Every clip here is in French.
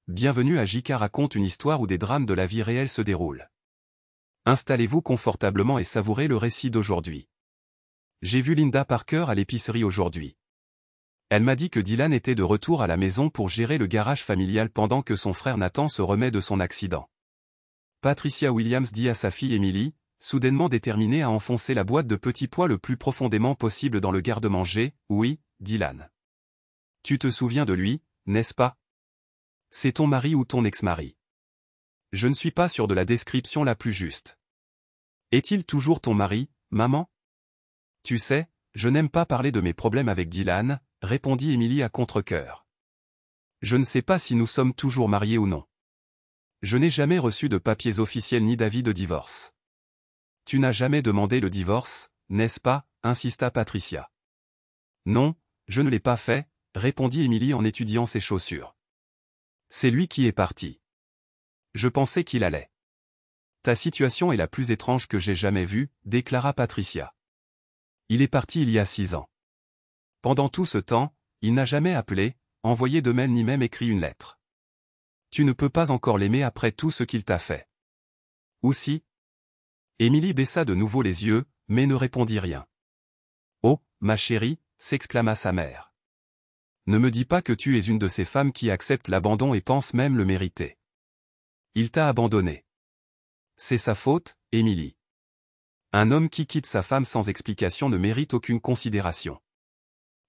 Bienvenue à JK raconte une histoire où des drames de la vie réelle se déroulent. Installez-vous confortablement et savourez le récit d'aujourd'hui. J'ai vu Linda Parker à l'épicerie aujourd'hui. Elle m'a dit que Dylan était de retour à la maison pour gérer le garage familial pendant que son frère Nathan se remet de son accident. Patricia Williams dit à sa fille Emily, soudainement déterminée à enfoncer la boîte de petits pois le plus profondément possible dans le garde-manger, « Oui, Dylan. Tu te souviens de lui, n'est-ce pas? C'est ton mari ou ton ex-mari. Je ne suis pas sûr de la description la plus juste. Est-il toujours ton mari, maman? Tu sais, je n'aime pas parler de mes problèmes avec Dylan, répondit Emily à contre-cœur. Je ne sais pas si nous sommes toujours mariés ou non. Je n'ai jamais reçu de papiers officiels ni d'avis de divorce. Tu n'as jamais demandé le divorce, n'est-ce pas? Insista Patricia. Non, je ne l'ai pas fait, répondit Emily en étudiant ses chaussures. C'est lui qui est parti. Je pensais qu'il allait. Ta situation est la plus étrange que j'ai jamais vue, déclara Patricia. Il est parti il y a 6 ans. Pendant tout ce temps, il n'a jamais appelé, envoyé de mail ni même écrit une lettre. Tu ne peux pas encore l'aimer après tout ce qu'il t'a fait. Ou si? Emily baissa de nouveau les yeux, mais ne répondit rien. Oh, ma chérie, s'exclama sa mère. Ne me dis pas que tu es une de ces femmes qui acceptent l'abandon et pensent même le mériter. Il t'a abandonné. C'est sa faute, Emily. Un homme qui quitte sa femme sans explication ne mérite aucune considération.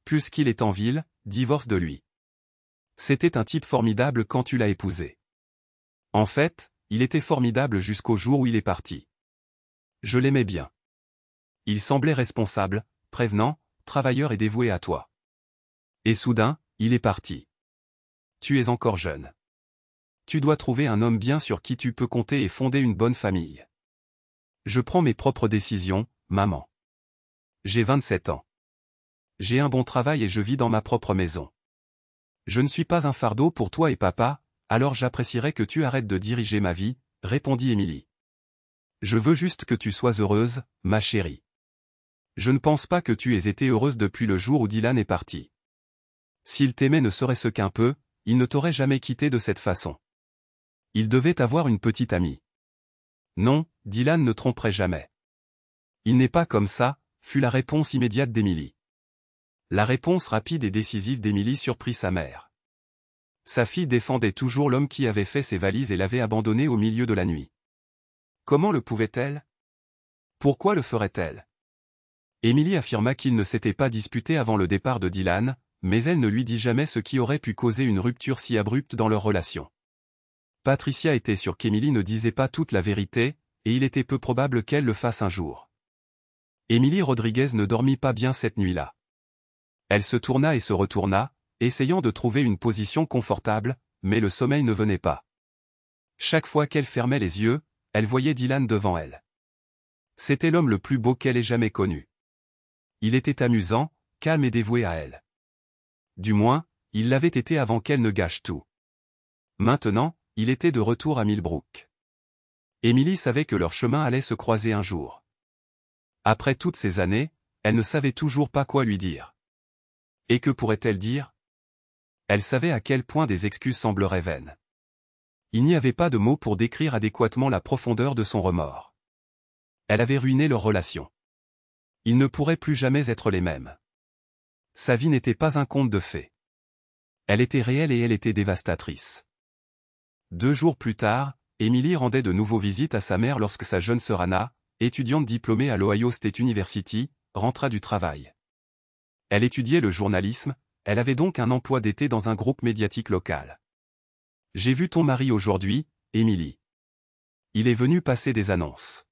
Puisqu'il est en ville, divorce de lui. C'était un type formidable quand tu l'as épousé. En fait, il était formidable jusqu'au jour où il est parti. Je l'aimais bien. Il semblait responsable, prévenant, travailleur et dévoué à toi. Et soudain, il est parti. Tu es encore jeune. Tu dois trouver un homme bien sur qui tu peux compter et fonder une bonne famille. Je prends mes propres décisions, maman. J'ai 27 ans. J'ai un bon travail et je vis dans ma propre maison. Je ne suis pas un fardeau pour toi et papa, alors j'apprécierais que tu arrêtes de diriger ma vie, répondit Emily. Je veux juste que tu sois heureuse, ma chérie. Je ne pense pas que tu aies été heureuse depuis le jour où Dylan est parti. S'il t'aimait ne serait-ce qu'un peu, il ne t'aurait jamais quitté de cette façon. Il devait avoir une petite amie. Non, Dylan ne tromperait jamais. Il n'est pas comme ça, fut la réponse immédiate d'Emily. La réponse rapide et décisive d'Emily surprit sa mère. Sa fille défendait toujours l'homme qui avait fait ses valises et l'avait abandonné au milieu de la nuit. Comment le pouvait-elle? Pourquoi le ferait-elle? Emily affirma qu'il ne s'était pas disputé avant le départ de Dylan, mais elle ne lui dit jamais ce qui aurait pu causer une rupture si abrupte dans leur relation. Patricia était sûre qu'Emily ne disait pas toute la vérité, et il était peu probable qu'elle le fasse un jour. Emily Rodriguez ne dormit pas bien cette nuit-là. Elle se tourna et se retourna, essayant de trouver une position confortable, mais le sommeil ne venait pas. Chaque fois qu'elle fermait les yeux, elle voyait Dylan devant elle. C'était l'homme le plus beau qu'elle ait jamais connu. Il était amusant, calme et dévoué à elle. Du moins, il l'avait été avant qu'elle ne gâche tout. Maintenant, il était de retour à Millbrook. Emily savait que leur chemin allait se croiser un jour. Après toutes ces années, elle ne savait toujours pas quoi lui dire. Et que pourrait-elle dire? Elle savait à quel point des excuses sembleraient vaines. Il n'y avait pas de mots pour décrire adéquatement la profondeur de son remords. Elle avait ruiné leur relation. Ils ne pourraient plus jamais être les mêmes. Sa vie n'était pas un conte de fées. Elle était réelle et elle était dévastatrice. 2 jours plus tard, Emily rendait de nouveau visite à sa mère lorsque sa jeune sœur Anna, étudiante diplômée à l'Ohio State University, rentra du travail. Elle étudiait le journalisme, elle avait donc un emploi d'été dans un groupe médiatique local. « J'ai vu ton mari aujourd'hui, Emily. Il est venu passer des annonces. »«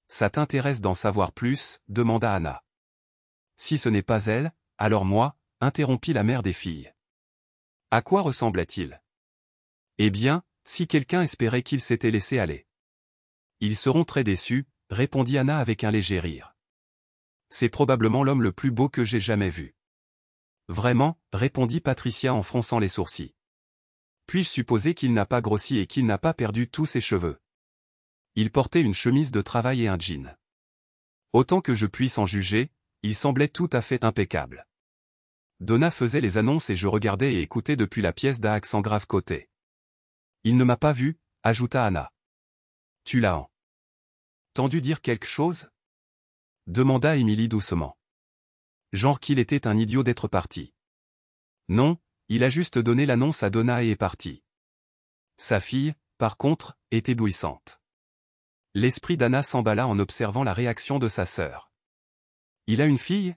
Ça t'intéresse d'en savoir plus ?» demanda Anna. « Si ce n'est pas elle, alors moi » interrompit la mère des filles. À quoi ressemblait-il? Eh bien, si quelqu'un espérait qu'il s'était laissé aller. Ils seront très déçus, répondit Anna avec un léger rire. C'est probablement l'homme le plus beau que j'ai jamais vu. Vraiment, répondit Patricia en fronçant les sourcils. Puis-je supposer qu'il n'a pas grossi et qu'il n'a pas perdu tous ses cheveux? Il portait une chemise de travail et un jean. Autant que je puisse en juger, il semblait tout à fait impeccable. Donna faisait les annonces et je regardais et écoutais depuis la pièce d'à accent grave côté. Il ne m'a pas vu, ajouta Anna. Tu l'as entendu dire quelque chose? Demanda Émilie doucement. Genre qu'il était un idiot d'être parti. Non, il a juste donné l'annonce à Donna et est parti. Sa fille, par contre, est éblouissante. L'esprit d'Anna s'emballa en observant la réaction de sa sœur. Il a une fille?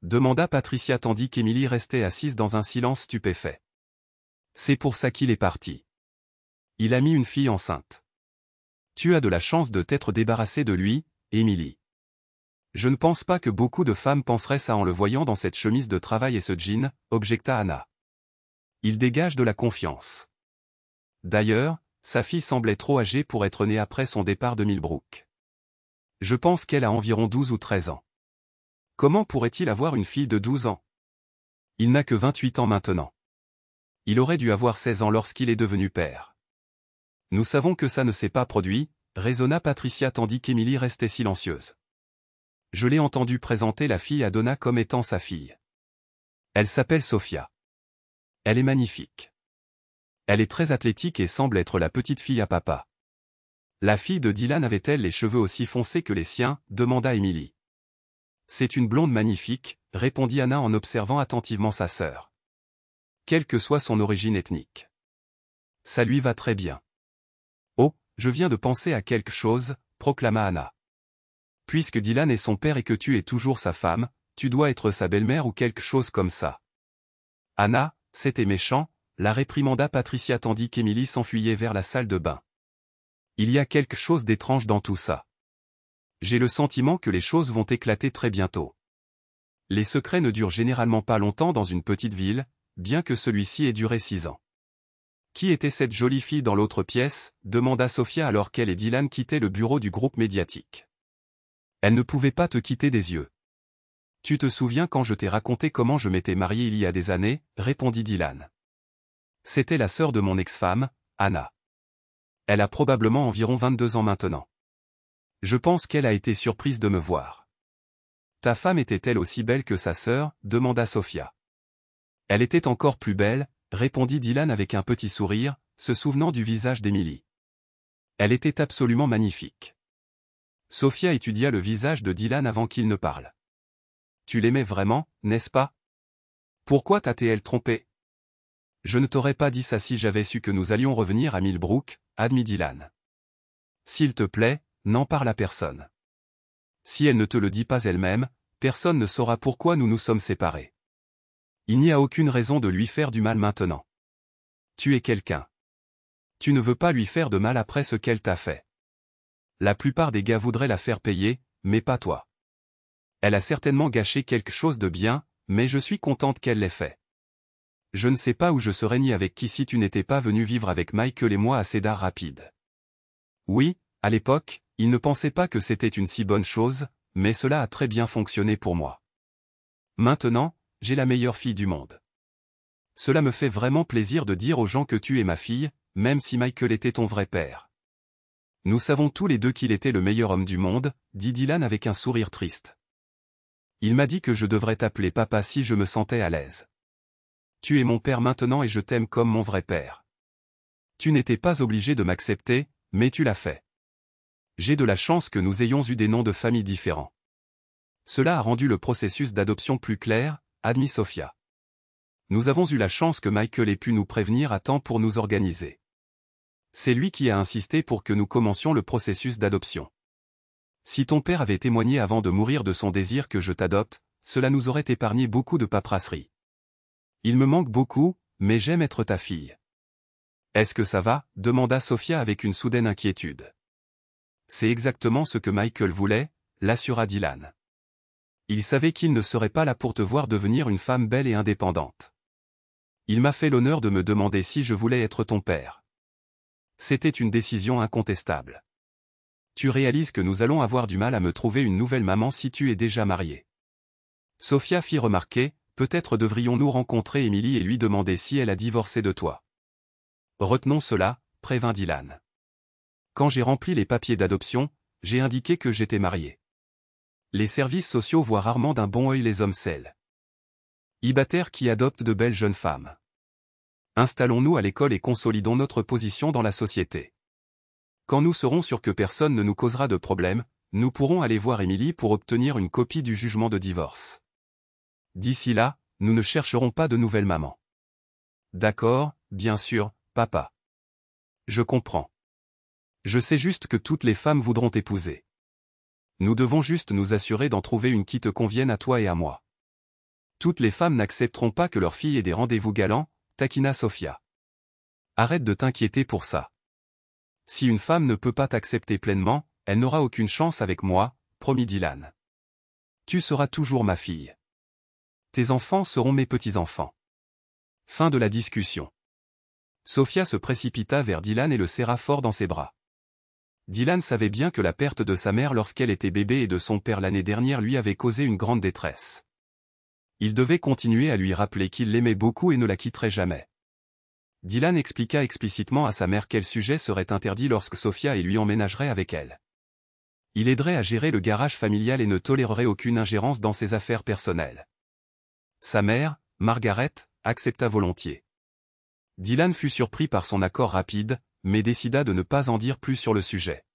Demanda Patricia tandis qu'Émilie restait assise dans un silence stupéfait. C'est pour ça qu'il est parti. Il a mis une fille enceinte. Tu as de la chance de t'être débarrassée de lui, Émilie. Je ne pense pas que beaucoup de femmes penseraient ça en le voyant dans cette chemise de travail et ce jean, objecta Anna. Il dégage de la confiance. D'ailleurs, sa fille semblait trop âgée pour être née après son départ de Millbrook. Je pense qu'elle a environ 12 ou 13 ans. Comment pourrait-il avoir une fille de 12 ans? Il n'a que 28 ans maintenant. Il aurait dû avoir 16 ans lorsqu'il est devenu père. Nous savons que ça ne s'est pas produit, raisonna Patricia tandis qu'Émilie restait silencieuse. Je l'ai entendu présenter la fille à Donna comme étant sa fille. Elle s'appelle Sophia. Elle est magnifique. Elle est très athlétique et semble être la petite fille à papa. La fille de Dylan avait-elle les cheveux aussi foncés que les siens? Demanda Émilie. C'est une blonde magnifique, répondit Anna en observant attentivement sa sœur. Quelle que soit son origine ethnique. Ça lui va très bien. Oh, je viens de penser à quelque chose, proclama Anna. Puisque Dylan est son père et que tu es toujours sa femme, tu dois être sa belle-mère ou quelque chose comme ça. Anna, c'était méchant, la réprimanda Patricia tandis qu'Émilie s'enfuyait vers la salle de bain. Il y a quelque chose d'étrange dans tout ça. J'ai le sentiment que les choses vont éclater très bientôt. Les secrets ne durent généralement pas longtemps dans une petite ville, bien que celui-ci ait duré 6 ans. Qui était cette jolie fille dans l'autre pièce? Demanda Sophia alors qu'elle et Dylan quittaient le bureau du groupe médiatique. Elle ne pouvait pas te quitter des yeux. Tu te souviens quand je t'ai raconté comment je m'étais marié il y a des années? Répondit Dylan. C'était la sœur de mon ex-femme, Anna. Elle a probablement environ 22 ans maintenant. Je pense qu'elle a été surprise de me voir. Ta femme était-elle aussi belle que sa sœur? Demanda Sophia. Elle était encore plus belle, répondit Dylan avec un petit sourire, se souvenant du visage d'Émilie. Elle était absolument magnifique. Sophia étudia le visage de Dylan avant qu'il ne parle. Tu l'aimais vraiment, n'est-ce pas? Pourquoi t'as-t-elle trompé? Je ne t'aurais pas dit ça si j'avais su que nous allions revenir à Millbrook, admit Dylan. S'il te plaît, n'en parle à personne. Si elle ne te le dit pas elle-même, personne ne saura pourquoi nous nous sommes séparés. Il n'y a aucune raison de lui faire du mal maintenant. Tu es quelqu'un. Tu ne veux pas lui faire de mal après ce qu'elle t'a fait. La plupart des gars voudraient la faire payer, mais pas toi. Elle a certainement gâché quelque chose de bien, mais je suis contente qu'elle l'ait fait. Je ne sais pas où je serais ni avec qui si tu n'étais pas venu vivre avec Michael et moi à Cedar Rapids. Oui, à l'époque, il ne pensait pas que c'était une si bonne chose, mais cela a très bien fonctionné pour moi. Maintenant, j'ai la meilleure fille du monde. Cela me fait vraiment plaisir de dire aux gens que tu es ma fille, même si Michael était ton vrai père. Nous savons tous les deux qu'il était le meilleur homme du monde, dit Dylan avec un sourire triste. Il m'a dit que je devrais t'appeler papa si je me sentais à l'aise. Tu es mon père maintenant et je t'aime comme mon vrai père. Tu n'étais pas obligé de m'accepter, mais tu l'as fait. J'ai de la chance que nous ayons eu des noms de famille différents. Cela a rendu le processus d'adoption plus clair, admit Sophia. Nous avons eu la chance que Michael ait pu nous prévenir à temps pour nous organiser. C'est lui qui a insisté pour que nous commencions le processus d'adoption. Si ton père avait témoigné avant de mourir de son désir que je t'adopte, cela nous aurait épargné beaucoup de paperasserie. Il me manque beaucoup, mais j'aime être ta fille. Est-ce que ça va? Demanda Sophia avec une soudaine inquiétude. C'est exactement ce que Michael voulait, l'assura Dylan. Il savait qu'il ne serait pas là pour te voir devenir une femme belle et indépendante. Il m'a fait l'honneur de me demander si je voulais être ton père. C'était une décision incontestable. Tu réalises que nous allons avoir du mal à me trouver une nouvelle maman si tu es déjà mariée. Sophia fit remarquer, peut-être devrions-nous rencontrer Émilie et lui demander si elle a divorcé de toi. Retenons cela, prévint Dylan. Quand j'ai rempli les papiers d'adoption, j'ai indiqué que j'étais marié. Les services sociaux voient rarement d'un bon œil les hommes célibataires qui adoptent de belles jeunes femmes. Installons-nous à l'école et consolidons notre position dans la société. Quand nous serons sûrs que personne ne nous causera de problème, nous pourrons aller voir Émilie pour obtenir une copie du jugement de divorce. D'ici là, nous ne chercherons pas de nouvelle maman. D'accord, bien sûr, papa. Je comprends. Je sais juste que toutes les femmes voudront t'épouser. Nous devons juste nous assurer d'en trouver une qui te convienne à toi et à moi. Toutes les femmes n'accepteront pas que leur fille ait des rendez-vous galants, taquina Sofia. Arrête de t'inquiéter pour ça. Si une femme ne peut pas t'accepter pleinement, elle n'aura aucune chance avec moi, promit Dylan. Tu seras toujours ma fille. Tes enfants seront mes petits-enfants. Fin de la discussion. Sofia se précipita vers Dylan et le serra fort dans ses bras. Dylan savait bien que la perte de sa mère lorsqu'elle était bébé et de son père l'année dernière lui avait causé une grande détresse. Il devait continuer à lui rappeler qu'il l'aimait beaucoup et ne la quitterait jamais. Dylan expliqua explicitement à sa mère quel sujet serait interdit lorsque Sofia et lui emménageraient avec elle. Il aiderait à gérer le garage familial et ne tolérerait aucune ingérence dans ses affaires personnelles. Sa mère, Margaret, accepta volontiers. Dylan fut surpris par son accord rapide, mais décida de ne pas en dire plus sur le sujet.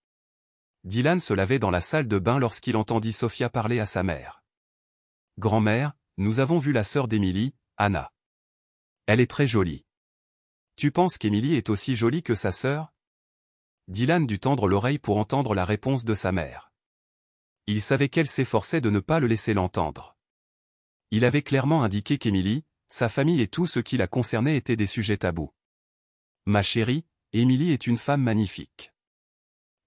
Dylan se lavait dans la salle de bain lorsqu'il entendit Sofia parler à sa mère. « Grand-mère, nous avons vu la sœur d'Émilie, Anna. Elle est très jolie. Tu penses qu'Émilie est aussi jolie que sa sœur ?» Dylan dut tendre l'oreille pour entendre la réponse de sa mère. Il savait qu'elle s'efforçait de ne pas le laisser l'entendre. Il avait clairement indiqué qu'Émilie, sa famille et tout ce qui la concernait étaient des sujets tabous. « Ma chérie, Émilie est une femme magnifique.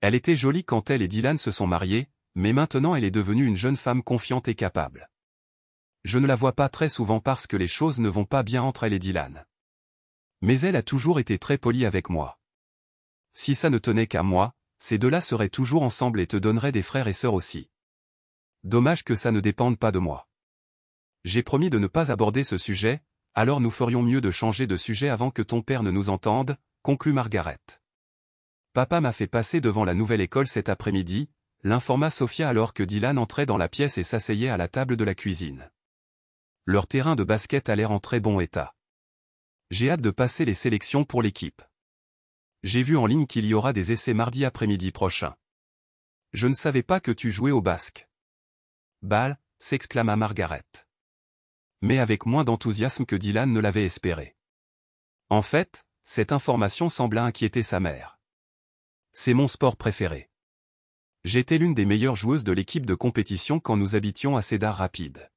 Elle était jolie quand elle et Dylan se sont mariés, mais maintenant elle est devenue une jeune femme confiante et capable. Je ne la vois pas très souvent parce que les choses ne vont pas bien entre elle et Dylan. Mais elle a toujours été très polie avec moi. Si ça ne tenait qu'à moi, ces deux-là seraient toujours ensemble et te donneraient des frères et sœurs aussi. Dommage que ça ne dépende pas de moi. J'ai promis de ne pas aborder ce sujet, alors nous ferions mieux de changer de sujet avant que ton père ne nous entende, conclut Margaret. Papa m'a fait passer devant la nouvelle école cet après-midi, l'informa Sofia alors que Dylan entrait dans la pièce et s'asseyait à la table de la cuisine. Leur terrain de basket a l'air en très bon état. J'ai hâte de passer les sélections pour l'équipe. J'ai vu en ligne qu'il y aura des essais mardi après-midi prochain. Je ne savais pas que tu jouais au basket. Ball, s'exclama Margaret. Mais avec moins d'enthousiasme que Dylan ne l'avait espéré. En fait, cette information sembla inquiéter sa mère. C'est mon sport préféré. J'étais l'une des meilleures joueuses de l'équipe de compétition quand nous habitions à Cedar Rapids.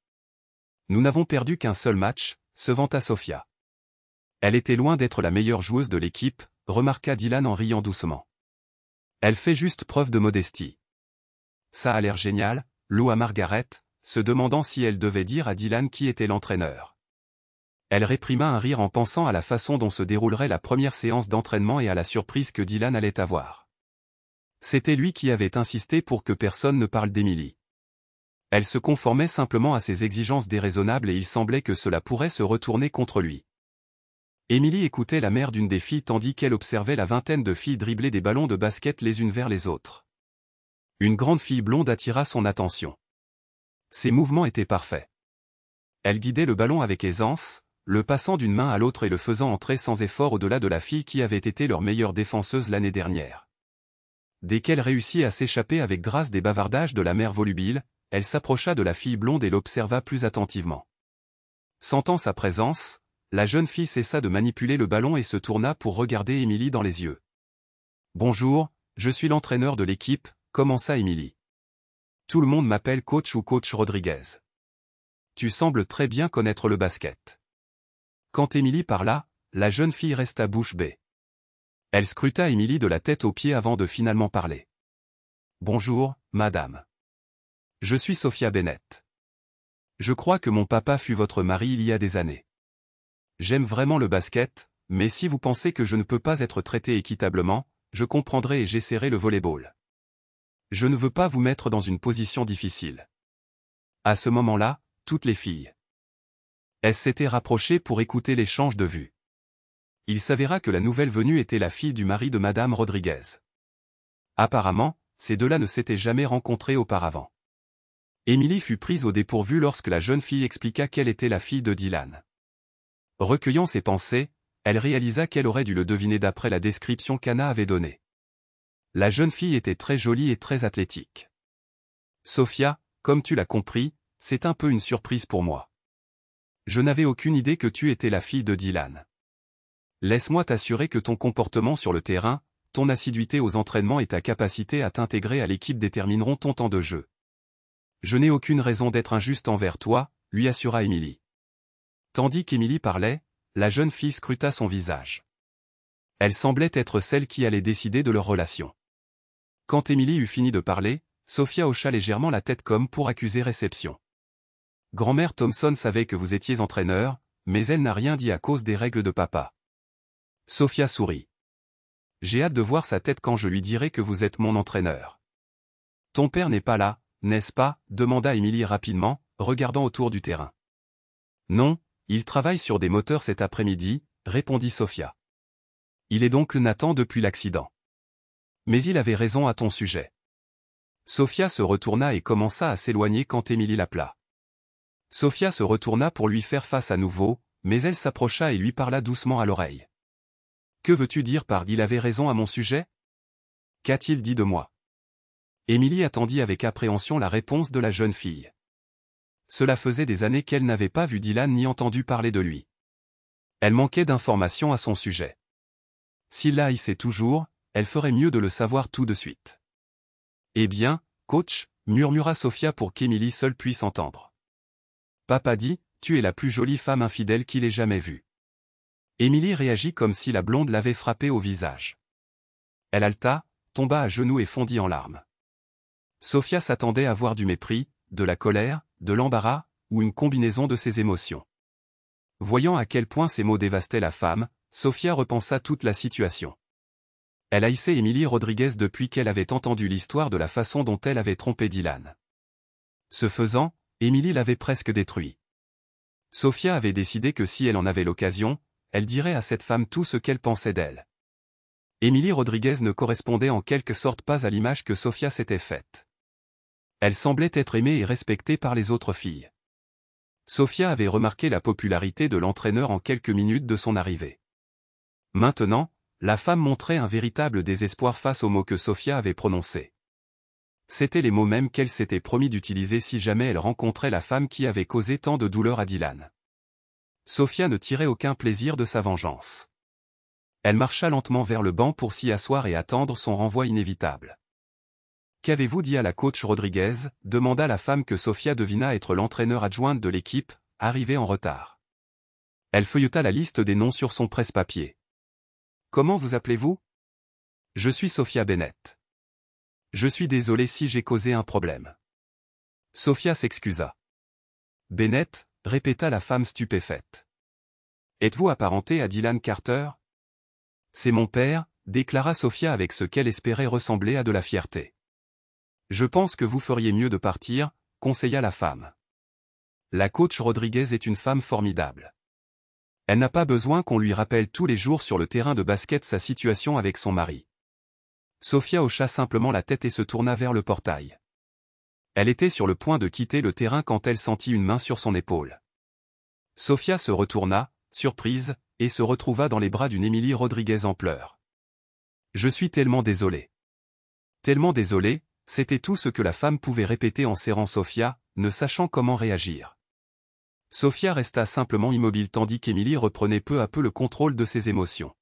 Nous n'avons perdu qu'un seul match, se vanta Sofia. Elle était loin d'être la meilleure joueuse de l'équipe, remarqua Dylan en riant doucement. Elle fait juste preuve de modestie. Ça a l'air génial, loua Margaret, se demandant si elle devait dire à Dylan qui était l'entraîneur. Elle réprima un rire en pensant à la façon dont se déroulerait la première séance d'entraînement et à la surprise que Dylan allait avoir. C'était lui qui avait insisté pour que personne ne parle d'Émilie. Elle se conformait simplement à ses exigences déraisonnables et il semblait que cela pourrait se retourner contre lui. Émilie écoutait la mère d'une des filles tandis qu'elle observait la vingtaine de filles dribbler des ballons de basket les unes vers les autres. Une grande fille blonde attira son attention. Ses mouvements étaient parfaits. Elle guidait le ballon avec aisance, le passant d'une main à l'autre et le faisant entrer sans effort au-delà de la fille qui avait été leur meilleure défenseuse l'année dernière. Dès qu'elle réussit à s'échapper avec grâce des bavardages de la mère volubile, elle s'approcha de la fille blonde et l'observa plus attentivement. Sentant sa présence, la jeune fille cessa de manipuler le ballon et se tourna pour regarder Émilie dans les yeux. « Bonjour, je suis l'entraîneur de l'équipe », commença Émilie. « Tout le monde m'appelle coach ou coach Rodriguez. Tu sembles très bien connaître le basket. » Quand Émilie parla, la jeune fille resta bouche bée. Elle scruta Émilie de la tête aux pieds avant de finalement parler. « Bonjour, madame. Je suis Sofia Bennett. Je crois que mon papa fut votre mari il y a des années. J'aime vraiment le basket, mais si vous pensez que je ne peux pas être traité équitablement, je comprendrai et j'essaierai le volley-ball. Je ne veux pas vous mettre dans une position difficile. » À ce moment-là, toutes les filles s'étaient rapprochées pour écouter l'échange de vues. Il s'avéra que la nouvelle venue était la fille du mari de Madame Rodriguez. Apparemment, ces deux-là ne s'étaient jamais rencontrés auparavant. Émilie fut prise au dépourvu lorsque la jeune fille expliqua qu'elle était la fille de Dylan. Recueillant ses pensées, elle réalisa qu'elle aurait dû le deviner d'après la description qu'Anna avait donnée. La jeune fille était très jolie et très athlétique. Sophia, comme tu l'as compris, c'est un peu une surprise pour moi. Je n'avais aucune idée que tu étais la fille de Dylan. Laisse-moi t'assurer que ton comportement sur le terrain, ton assiduité aux entraînements et ta capacité à t'intégrer à l'équipe détermineront ton temps de jeu. Je n'ai aucune raison d'être injuste envers toi, lui assura Emily. Tandis qu'Emily parlait, la jeune fille scruta son visage. Elle semblait être celle qui allait décider de leur relation. Quand Emily eut fini de parler, Sophia hocha légèrement la tête comme pour accuser réception. Grand-mère Thompson savait que vous étiez entraîneur, mais elle n'a rien dit à cause des règles de papa. Sophia sourit. J'ai hâte de voir sa tête quand je lui dirai que vous êtes mon entraîneur. Ton père n'est pas là, n'est-ce pas? Demanda Emily rapidement, regardant autour du terrain. Non, il travaille sur des moteurs cet après-midi, répondit Sophia. Il est donc Nathan depuis l'accident. Mais il avait raison à ton sujet. Sophia se retourna et commença à s'éloigner quand Emily l'appela. Sophia se retourna pour lui faire face à nouveau, mais elle s'approcha et lui parla doucement à l'oreille. Que veux-tu dire par « il avait raison à mon sujet » ? Qu'a-t-il dit de moi ? Emily attendit avec appréhension la réponse de la jeune fille. Cela faisait des années qu'elle n'avait pas vu Dylan ni entendu parler de lui. Elle manquait d'informations à son sujet. S'il la haïssait toujours, elle ferait mieux de le savoir tout de suite. Eh bien, coach, murmura Sophia pour qu'Emily seule puisse entendre. Papa dit, tu es la plus jolie femme infidèle qu'il ait jamais vue. Emily réagit comme si la blonde l'avait frappée au visage. Elle haleta, tomba à genoux et fondit en larmes. Sophia s'attendait à voir du mépris, de la colère, de l'embarras, ou une combinaison de ces émotions. Voyant à quel point ces mots dévastaient la femme, Sophia repensa toute la situation. Elle haïssait Emily Rodriguez depuis qu'elle avait entendu l'histoire de la façon dont elle avait trompé Dylan. Ce faisant, Emily l'avait presque détruit. Sophia avait décidé que si elle en avait l'occasion, elle dirait à cette femme tout ce qu'elle pensait d'elle. Emily Rodriguez ne correspondait en quelque sorte pas à l'image que Sophia s'était faite. Elle semblait être aimée et respectée par les autres filles. Sophia avait remarqué la popularité de l'entraîneur en quelques minutes de son arrivée. Maintenant, la femme montrait un véritable désespoir face aux mots que Sophia avait prononcés. C'étaient les mots mêmes qu'elle s'était promis d'utiliser si jamais elle rencontrait la femme qui avait causé tant de douleur à Dylan. Sophia ne tirait aucun plaisir de sa vengeance. Elle marcha lentement vers le banc pour s'y asseoir et attendre son renvoi inévitable. « Qu'avez-vous dit à la coach Rodriguez » demanda la femme que Sophia devina être l'entraîneur adjointe de l'équipe, arrivée en retard. Elle feuilleta la liste des noms sur son presse-papier. « Comment vous appelez-vous »« Je suis Sophia Bennett. Je suis désolée si j'ai causé un problème. » Sophia s'excusa. « Bennett » répéta la femme stupéfaite. « Êtes-vous apparentée à Dylan Carter ?»« C'est mon père » déclara Sophia avec ce qu'elle espérait ressembler à de la fierté. « Je pense que vous feriez mieux de partir » conseilla la femme. La coach Rodriguez est une femme formidable. Elle n'a pas besoin qu'on lui rappelle tous les jours sur le terrain de basket sa situation avec son mari. Sophia hocha simplement la tête et se tourna vers le portail. Elle était sur le point de quitter le terrain quand elle sentit une main sur son épaule. Sophia se retourna, surprise, et se retrouva dans les bras d'une Emily Rodriguez en pleurs. « Je suis tellement désolée. » Tellement désolée, c'était tout ce que la femme pouvait répéter en serrant Sophia, ne sachant comment réagir. Sophia resta simplement immobile tandis qu'Emily reprenait peu à peu le contrôle de ses émotions.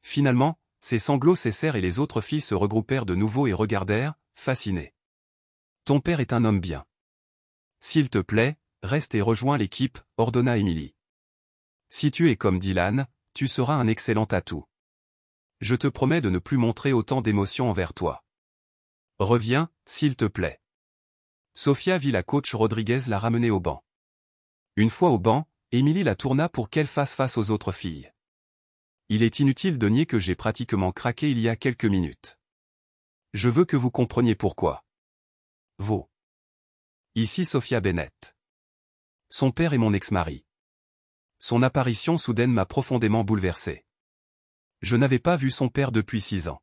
Finalement, ses sanglots cessèrent et les autres filles se regroupèrent de nouveau et regardèrent, fascinées. « Ton père est un homme bien. S'il te plaît, reste et rejoins l'équipe, ordonna Emily. Si tu es comme Dylan, tu seras un excellent atout. Je te promets de ne plus montrer autant d'émotions envers toi. Reviens, s'il te plaît. » Sophia vit la coach Rodriguez la ramener au banc. Une fois au banc, Emily la tourna pour qu'elle fasse face aux autres filles. « Il est inutile de nier que j'ai pratiquement craqué il y a quelques minutes. Je veux que vous compreniez pourquoi. Vous. Ici Sophia Bennett. Son père est mon ex-mari. Son apparition soudaine m'a profondément bouleversé. Je n'avais pas vu son père depuis 6 ans.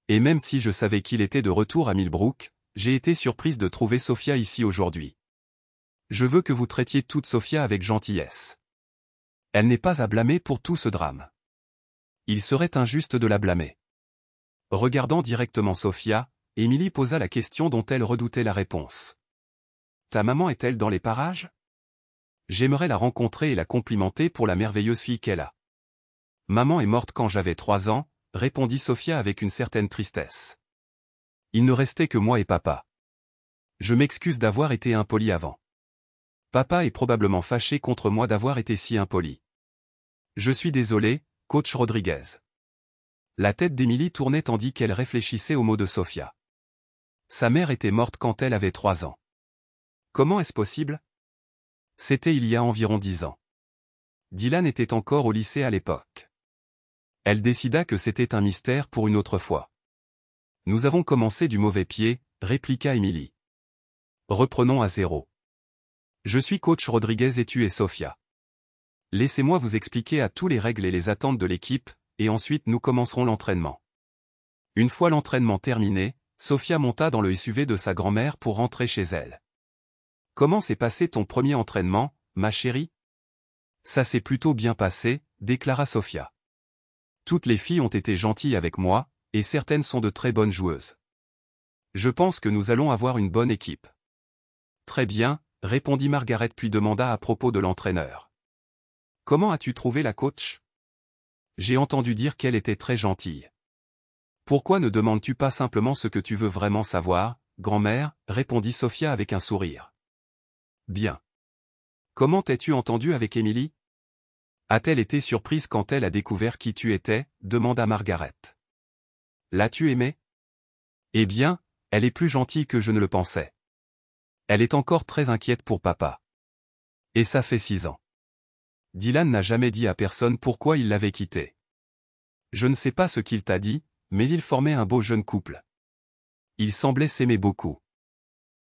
Et même si je savais qu'il était de retour à Millbrook, j'ai été surprise de trouver Sophia ici aujourd'hui. Je veux que vous traitiez toute Sophia avec gentillesse. Elle n'est pas à blâmer pour tout ce drame. Il serait injuste de la blâmer. Regardant directement Sophia, Émilie posa la question dont elle redoutait la réponse. Ta maman est-elle dans les parages? J'aimerais la rencontrer et la complimenter pour la merveilleuse fille qu'elle a. Maman est morte quand j'avais 3 ans, répondit Sophia avec une certaine tristesse. Il ne restait que moi et papa. Je m'excuse d'avoir été impoli avant. Papa est probablement fâché contre moi d'avoir été si impoli. Je suis désolé, coach Rodriguez. La tête d'Émilie tournait tandis qu'elle réfléchissait aux mots de Sophia. Sa mère était morte quand elle avait 3 ans. Comment est-ce possible? C'était il y a environ 10 ans. Dylan était encore au lycée à l'époque. Elle décida que c'était un mystère pour une autre fois. Nous avons commencé du mauvais pied, répliqua Émilie. Reprenons à zéro. Je suis coach Rodriguez et tu es Sophia. Laissez-moi vous expliquer à tous les règles et les attentes de l'équipe, et ensuite nous commencerons l'entraînement. Une fois l'entraînement terminé, Sophia monta dans le SUV de sa grand-mère pour rentrer chez elle. Comment s'est passé ton premier entraînement, ma chérie? Ça s'est plutôt bien passé, déclara Sophia. Toutes les filles ont été gentilles avec moi, et certaines sont de très bonnes joueuses. Je pense que nous allons avoir une bonne équipe. Très bien, répondit Margaret puis demanda à propos de l'entraîneur. Comment as-tu trouvé la coach? J'ai entendu dire qu'elle était très gentille. Pourquoi ne demandes-tu pas simplement ce que tu veux vraiment savoir, grand-mère, répondit Sophia avec un sourire. Bien. Comment t'es-tu entendu avec Émilie? A-t-elle été surprise quand elle a découvert qui tu étais, demanda Margaret. L'as-tu aimée? Eh bien, elle est plus gentille que je ne le pensais. Elle est encore très inquiète pour papa. Et ça fait 6 ans. Dylan n'a jamais dit à personne pourquoi il l'avait quitté. Je ne sais pas ce qu'il t'a dit, mais ils formaient un beau jeune couple. Ils semblaient s'aimer beaucoup.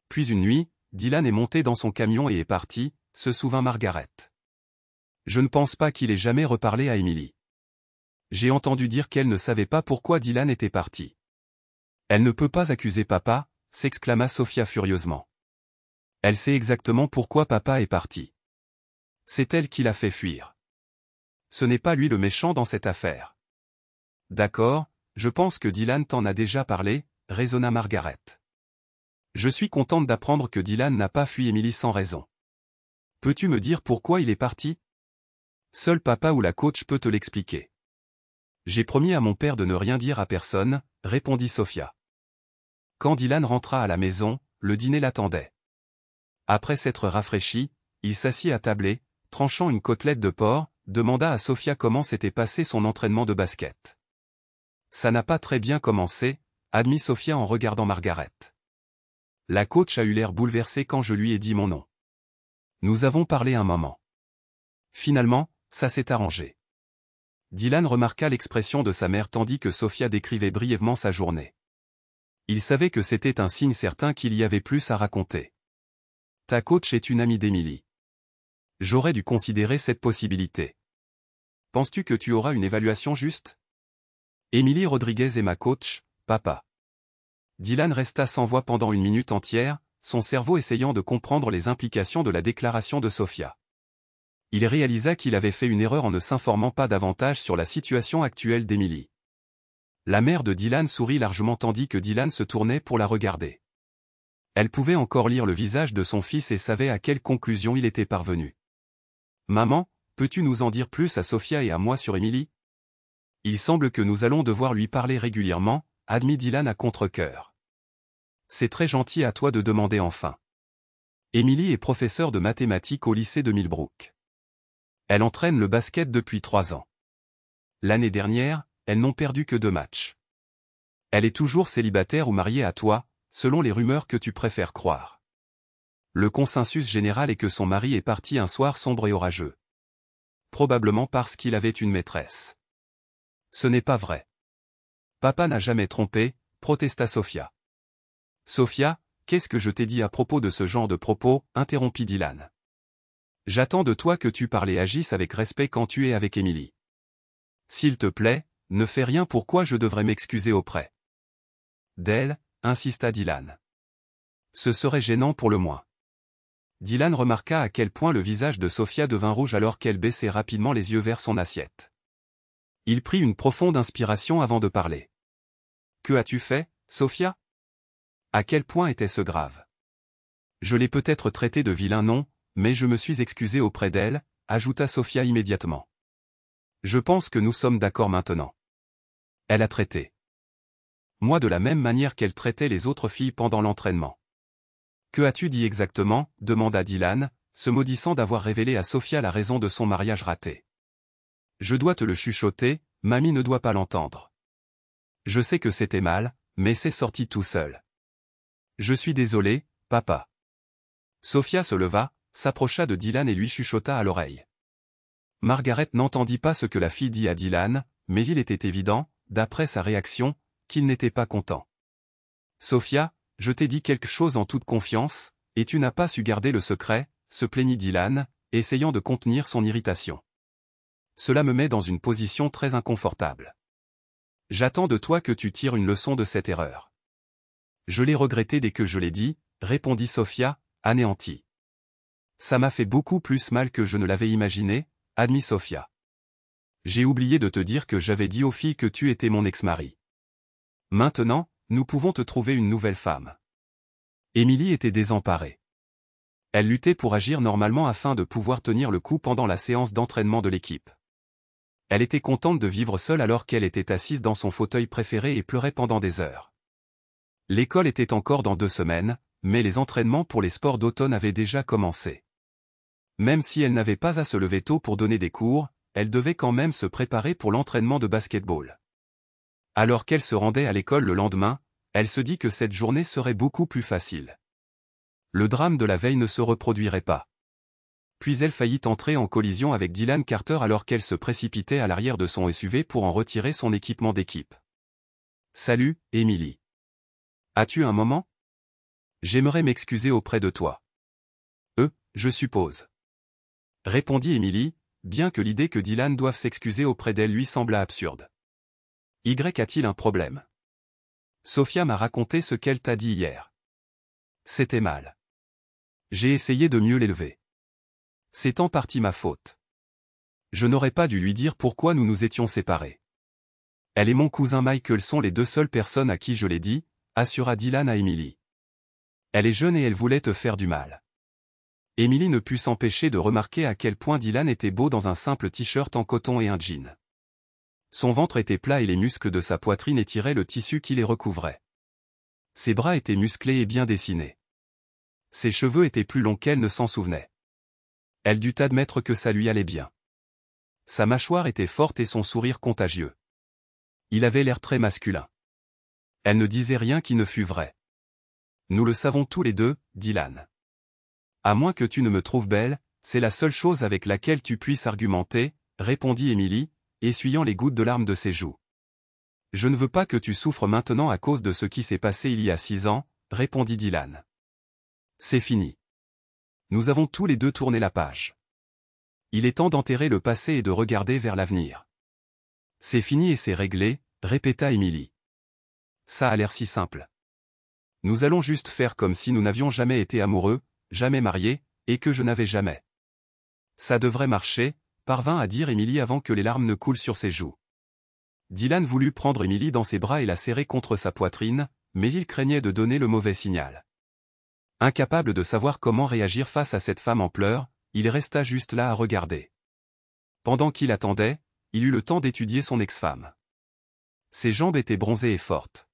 Puis une nuit, Dylan est monté dans son camion et est parti, se souvint Margaret. Je ne pense pas qu'il ait jamais reparlé à Émilie. J'ai entendu dire qu'elle ne savait pas pourquoi Dylan était parti. Elle ne peut pas accuser papa, s'exclama Sophia furieusement. Elle sait exactement pourquoi papa est parti. C'est elle qui l'a fait fuir. Ce n'est pas lui le méchant dans cette affaire. D'accord, je pense que Dylan t'en a déjà parlé, raisonna Margaret. Je suis contente d'apprendre que Dylan n'a pas fui Émilie sans raison. Peux-tu me dire pourquoi il est parti? Seul papa ou la coach peut te l'expliquer. J'ai promis à mon père de ne rien dire à personne, répondit Sophia. Quand Dylan rentra à la maison, le dîner l'attendait. Après s'être rafraîchi, il s'assit à tabler, tranchant une côtelette de porc, demanda à Sophia comment s'était passé son entraînement de basket. Ça n'a pas très bien commencé, admit Sophia en regardant Margaret. La coach a eu l'air bouleversée quand je lui ai dit mon nom. Nous avons parlé un moment. Finalement, ça s'est arrangé. Dylan remarqua l'expression de sa mère tandis que Sophia décrivait brièvement sa journée. Il savait que c'était un signe certain qu'il y avait plus à raconter. Ta coach est une amie d'Émilie. J'aurais dû considérer cette possibilité. Penses-tu que tu auras une évaluation juste? Émilie Rodriguez est ma coach, papa. Dylan resta sans voix pendant 1 minute entière, son cerveau essayant de comprendre les implications de la déclaration de Sophia. Il réalisa qu'il avait fait une erreur en ne s'informant pas davantage sur la situation actuelle d'Émilie. La mère de Dylan sourit largement tandis que Dylan se tournait pour la regarder. Elle pouvait encore lire le visage de son fils et savait à quelle conclusion il était parvenu. Maman, peux-tu nous en dire plus à Sophia et à moi sur Émilie? Il semble que nous allons devoir lui parler régulièrement, admit Dylan à contre-cœur. C'est très gentil à toi de demander enfin. Émilie est professeure de mathématiques au lycée de Millbrook. Elle entraîne le basket depuis 3 ans. L'année dernière, elles n'ont perdu que 2 matchs. Elle est toujours célibataire ou mariée à toi, selon les rumeurs que tu préfères croire. Le consensus général est que son mari est parti un soir sombre et orageux. Probablement parce qu'il avait une maîtresse. Ce n'est pas vrai. Papa n'a jamais trompé, protesta Sophia. Sophia, qu'est-ce que je t'ai dit à propos de ce genre de propos, interrompit Dylan. J'attends de toi que tu parles et agisses avec respect quand tu es avec Émilie. S'il te plaît, ne fais rien pourquoi je devrais m'excuser auprès d'elle, insista Dylan. Ce serait gênant pour le moins. Dylan remarqua à quel point le visage de Sophia devint rouge alors qu'elle baissait rapidement les yeux vers son assiette. Il prit une profonde inspiration avant de parler. « Que as-tu fait, Sophia ? À quel point était-ce grave ? Je l'ai peut-être traité de vilain nom, mais je me suis excusé auprès d'elle, ajouta Sophia immédiatement. Je pense que nous sommes d'accord maintenant. Elle a traité. Moi de la même manière qu'elle traitait les autres filles pendant l'entraînement. Que as-tu dit exactement ? Demanda Dylan, se maudissant d'avoir révélé à Sophia la raison de son mariage raté. Je dois te le chuchoter, mamie ne doit pas l'entendre. Je sais que c'était mal, mais c'est sorti tout seul. Je suis désolé, papa. Sophia se leva, s'approcha de Dylan et lui chuchota à l'oreille. Margaret n'entendit pas ce que la fille dit à Dylan, mais il était évident, d'après sa réaction, qu'il n'était pas content. Sophia, je t'ai dit quelque chose en toute confiance, et tu n'as pas su garder le secret, se plaignit Dylan, essayant de contenir son irritation. Cela me met dans une position très inconfortable. J'attends de toi que tu tires une leçon de cette erreur. Je l'ai regretté dès que je l'ai dit, répondit Sophia, anéantie. Ça m'a fait beaucoup plus mal que je ne l'avais imaginé, admit Sophia. J'ai oublié de te dire que j'avais dit aux filles que tu étais mon ex-mari. Maintenant, nous pouvons te trouver une nouvelle femme. Émilie était désemparée. Elle luttait pour agir normalement afin de pouvoir tenir le coup pendant la séance d'entraînement de l'équipe. Elle était contente de vivre seule alors qu'elle était assise dans son fauteuil préféré et pleurait pendant des heures. L'école était encore dans 2 semaines, mais les entraînements pour les sports d'automne avaient déjà commencé. Même si elle n'avait pas à se lever tôt pour donner des cours, elle devait quand même se préparer pour l'entraînement de basket-ball. Alors qu'elle se rendait à l'école le lendemain, elle se dit que cette journée serait beaucoup plus facile. Le drame de la veille ne se reproduirait pas. Puis elle faillit entrer en collision avec Dylan Carter alors qu'elle se précipitait à l'arrière de son SUV pour en retirer son équipement d'équipe. « Salut, Emily. As-tu un moment ? J'aimerais m'excuser auprès de toi. »« Je suppose. » répondit Emily, bien que l'idée que Dylan doive s'excuser auprès d'elle lui sembla absurde. « Y a-t-il un problème ? Sophia m'a raconté ce qu'elle t'a dit hier. C'était mal. J'ai essayé de mieux l'élever. C'est en partie ma faute. Je n'aurais pas dû lui dire pourquoi nous nous étions séparés. Elle et mon cousin Michael sont les 2 seules personnes à qui je l'ai dit, assura Dylan à Emily. Elle est jeune et elle voulait te faire du mal. Emily ne put s'empêcher de remarquer à quel point Dylan était beau dans un simple t-shirt en coton et un jean. Son ventre était plat et les muscles de sa poitrine étiraient le tissu qui les recouvrait. Ses bras étaient musclés et bien dessinés. Ses cheveux étaient plus longs qu'elle ne s'en souvenait. Elle dut admettre que ça lui allait bien. Sa mâchoire était forte et son sourire contagieux. Il avait l'air très masculin. Elle ne disait rien qui ne fût vrai. Nous le savons tous les deux, Dylan. À moins que tu ne me trouves belle, c'est la seule chose avec laquelle tu puisses argumenter, répondit Emily, essuyant les gouttes de larmes de ses joues. Je ne veux pas que tu souffres maintenant à cause de ce qui s'est passé il y a 6 ans, répondit Dylan. C'est fini. Nous avons tous les deux tourné la page. Il est temps d'enterrer le passé et de regarder vers l'avenir. C'est fini et c'est réglé, répéta Emily. Ça a l'air si simple. Nous allons juste faire comme si nous n'avions jamais été amoureux, jamais mariés, et que je n'avais jamais. Ça devrait marcher, parvint à dire Emily avant que les larmes ne coulent sur ses joues. Dylan voulut prendre Emily dans ses bras et la serrer contre sa poitrine, mais il craignait de donner le mauvais signal. Incapable de savoir comment réagir face à cette femme en pleurs, il resta juste là à regarder. Pendant qu'il attendait, il eut le temps d'étudier son ex-femme. Ses jambes étaient bronzées et fortes.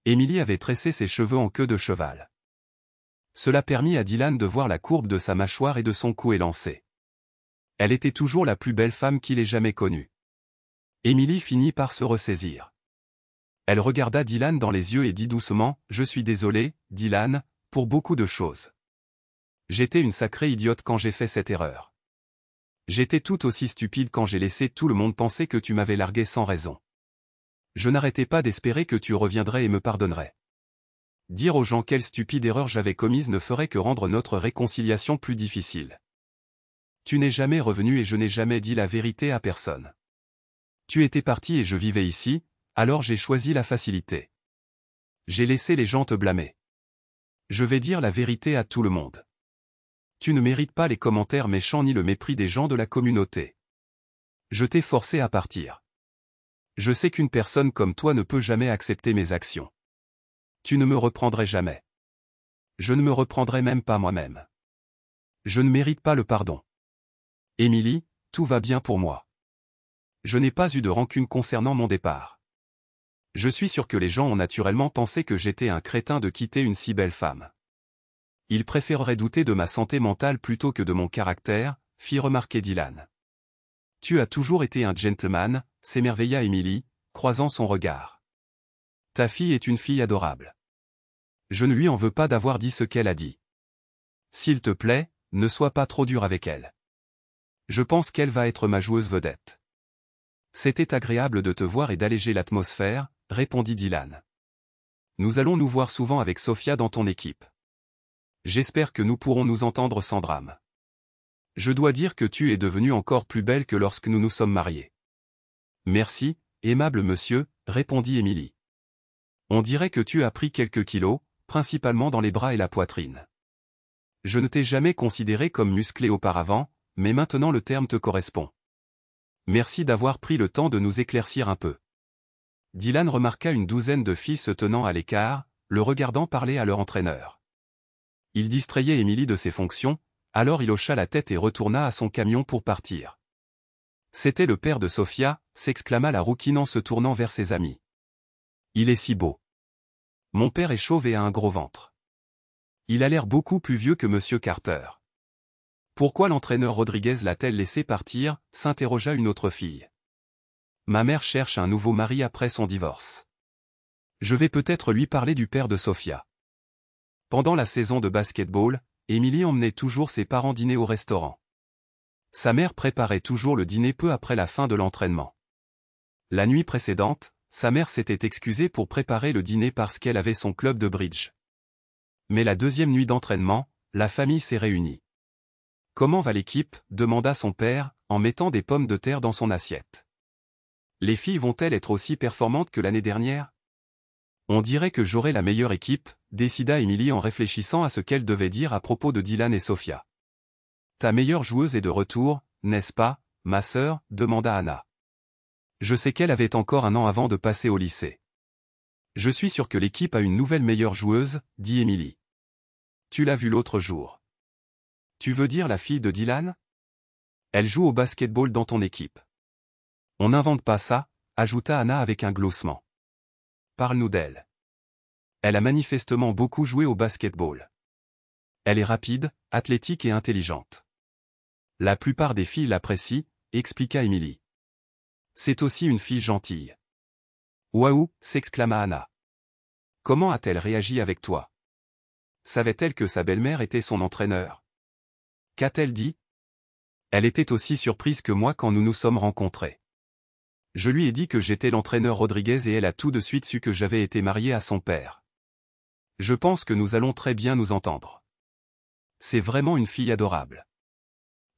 Emily avait tressé ses cheveux en queue de cheval. Cela permit à Dylan de voir la courbe de sa mâchoire et de son cou élancé. Elle était toujours la plus belle femme qu'il ait jamais connue. Emily finit par se ressaisir. Elle regarda Dylan dans les yeux et dit doucement « Je suis désolée, Dylan, pour beaucoup de choses. J'étais une sacrée idiote quand j'ai fait cette erreur. J'étais tout aussi stupide quand j'ai laissé tout le monde penser que tu m'avais largué sans raison. Je n'arrêtais pas d'espérer que tu reviendrais et me pardonnerais. Dire aux gens quelle stupide erreur j'avais commise ne ferait que rendre notre réconciliation plus difficile. Tu n'es jamais revenu et je n'ai jamais dit la vérité à personne. Tu étais parti et je vivais ici, alors j'ai choisi la facilité. J'ai laissé les gens te blâmer. Je vais dire la vérité à tout le monde. Tu ne mérites pas les commentaires méchants ni le mépris des gens de la communauté. Je t'ai forcé à partir. Je sais qu'une personne comme toi ne peut jamais accepter mes actions. Tu ne me reprendrais jamais. Je ne me reprendrai même pas moi-même. Je ne mérite pas le pardon. Émilie, tout va bien pour moi. Je n'ai pas eu de rancune concernant mon départ. Je suis sûr que les gens ont naturellement pensé que j'étais un crétin de quitter une si belle femme. Ils préféreraient douter de ma santé mentale plutôt que de mon caractère, fit remarquer Dylan. Tu as toujours été un gentleman, s'émerveilla Émilie, croisant son regard. Ta fille est une fille adorable. Je ne lui en veux pas d'avoir dit ce qu'elle a dit. S'il te plaît, ne sois pas trop dur avec elle. Je pense qu'elle va être ma joueuse vedette. C'était agréable de te voir et d'alléger l'atmosphère, répondit Dylan. Nous allons nous voir souvent avec Sophia dans ton équipe. J'espère que nous pourrons nous entendre sans drame. Je dois dire que tu es devenue encore plus belle que lorsque nous nous sommes mariés. Merci, aimable monsieur, répondit Émilie. On dirait que tu as pris quelques kilos, principalement dans les bras et la poitrine. Je ne t'ai jamais considéré comme musclé auparavant, mais maintenant le terme te correspond. Merci d'avoir pris le temps de nous éclaircir un peu. Dylan remarqua une douzaine de filles se tenant à l'écart, le regardant parler à leur entraîneur. Il distrayait Émilie de ses fonctions, alors il hocha la tête et retourna à son camion pour partir. C'était le père de Sophia, s'exclama la rouquine en se tournant vers ses amis. Il est si beau. Mon père est chauve et a un gros ventre. Il a l'air beaucoup plus vieux que Monsieur Carter. Pourquoi l'entraîneur Rodriguez l'a-t-elle laissé partir, s'interrogea une autre fille. Ma mère cherche un nouveau mari après son divorce. Je vais peut-être lui parler du père de Sophia. Pendant la saison de basket-ball, Émilie emmenait toujours ses parents dîner au restaurant. Sa mère préparait toujours le dîner peu après la fin de l'entraînement. La nuit précédente, sa mère s'était excusée pour préparer le dîner parce qu'elle avait son club de bridge. Mais la deuxième nuit d'entraînement, la famille s'est réunie. « Comment va l'équipe » demanda son père, en mettant des pommes de terre dans son assiette. « Les filles vont-elles être aussi performantes que l'année dernière ?» On dirait que j'aurai la meilleure équipe, décida Émilie en réfléchissant à ce qu'elle devait dire à propos de Dylan et Sophia. Ta meilleure joueuse est de retour, n'est-ce pas, ma sœur, demanda Anna. Je sais qu'elle avait encore un an avant de passer au lycée. Je suis sûr que l'équipe a une nouvelle meilleure joueuse, dit Émilie. Tu l'as vue l'autre jour. Tu veux dire la fille de Dylan? Elle joue au basket-ball dans ton équipe. On n'invente pas ça, ajouta Anna avec un gloussement. Parle-nous d'elle. Elle a manifestement beaucoup joué au basket-ball. Elle est rapide, athlétique et intelligente. La plupart des filles l'apprécient, expliqua Émilie. C'est aussi une fille gentille. Waouh, s'exclama Anna. Comment a-t-elle réagi avec toi? Savait-elle que sa belle-mère était son entraîneur? Qu'a-t-elle dit? Elle était aussi surprise que moi quand nous nous sommes rencontrés. Je lui ai dit que j'étais l'entraîneur Rodriguez et elle a tout de suite su que j'avais été marié à son père. Je pense que nous allons très bien nous entendre. C'est vraiment une fille adorable.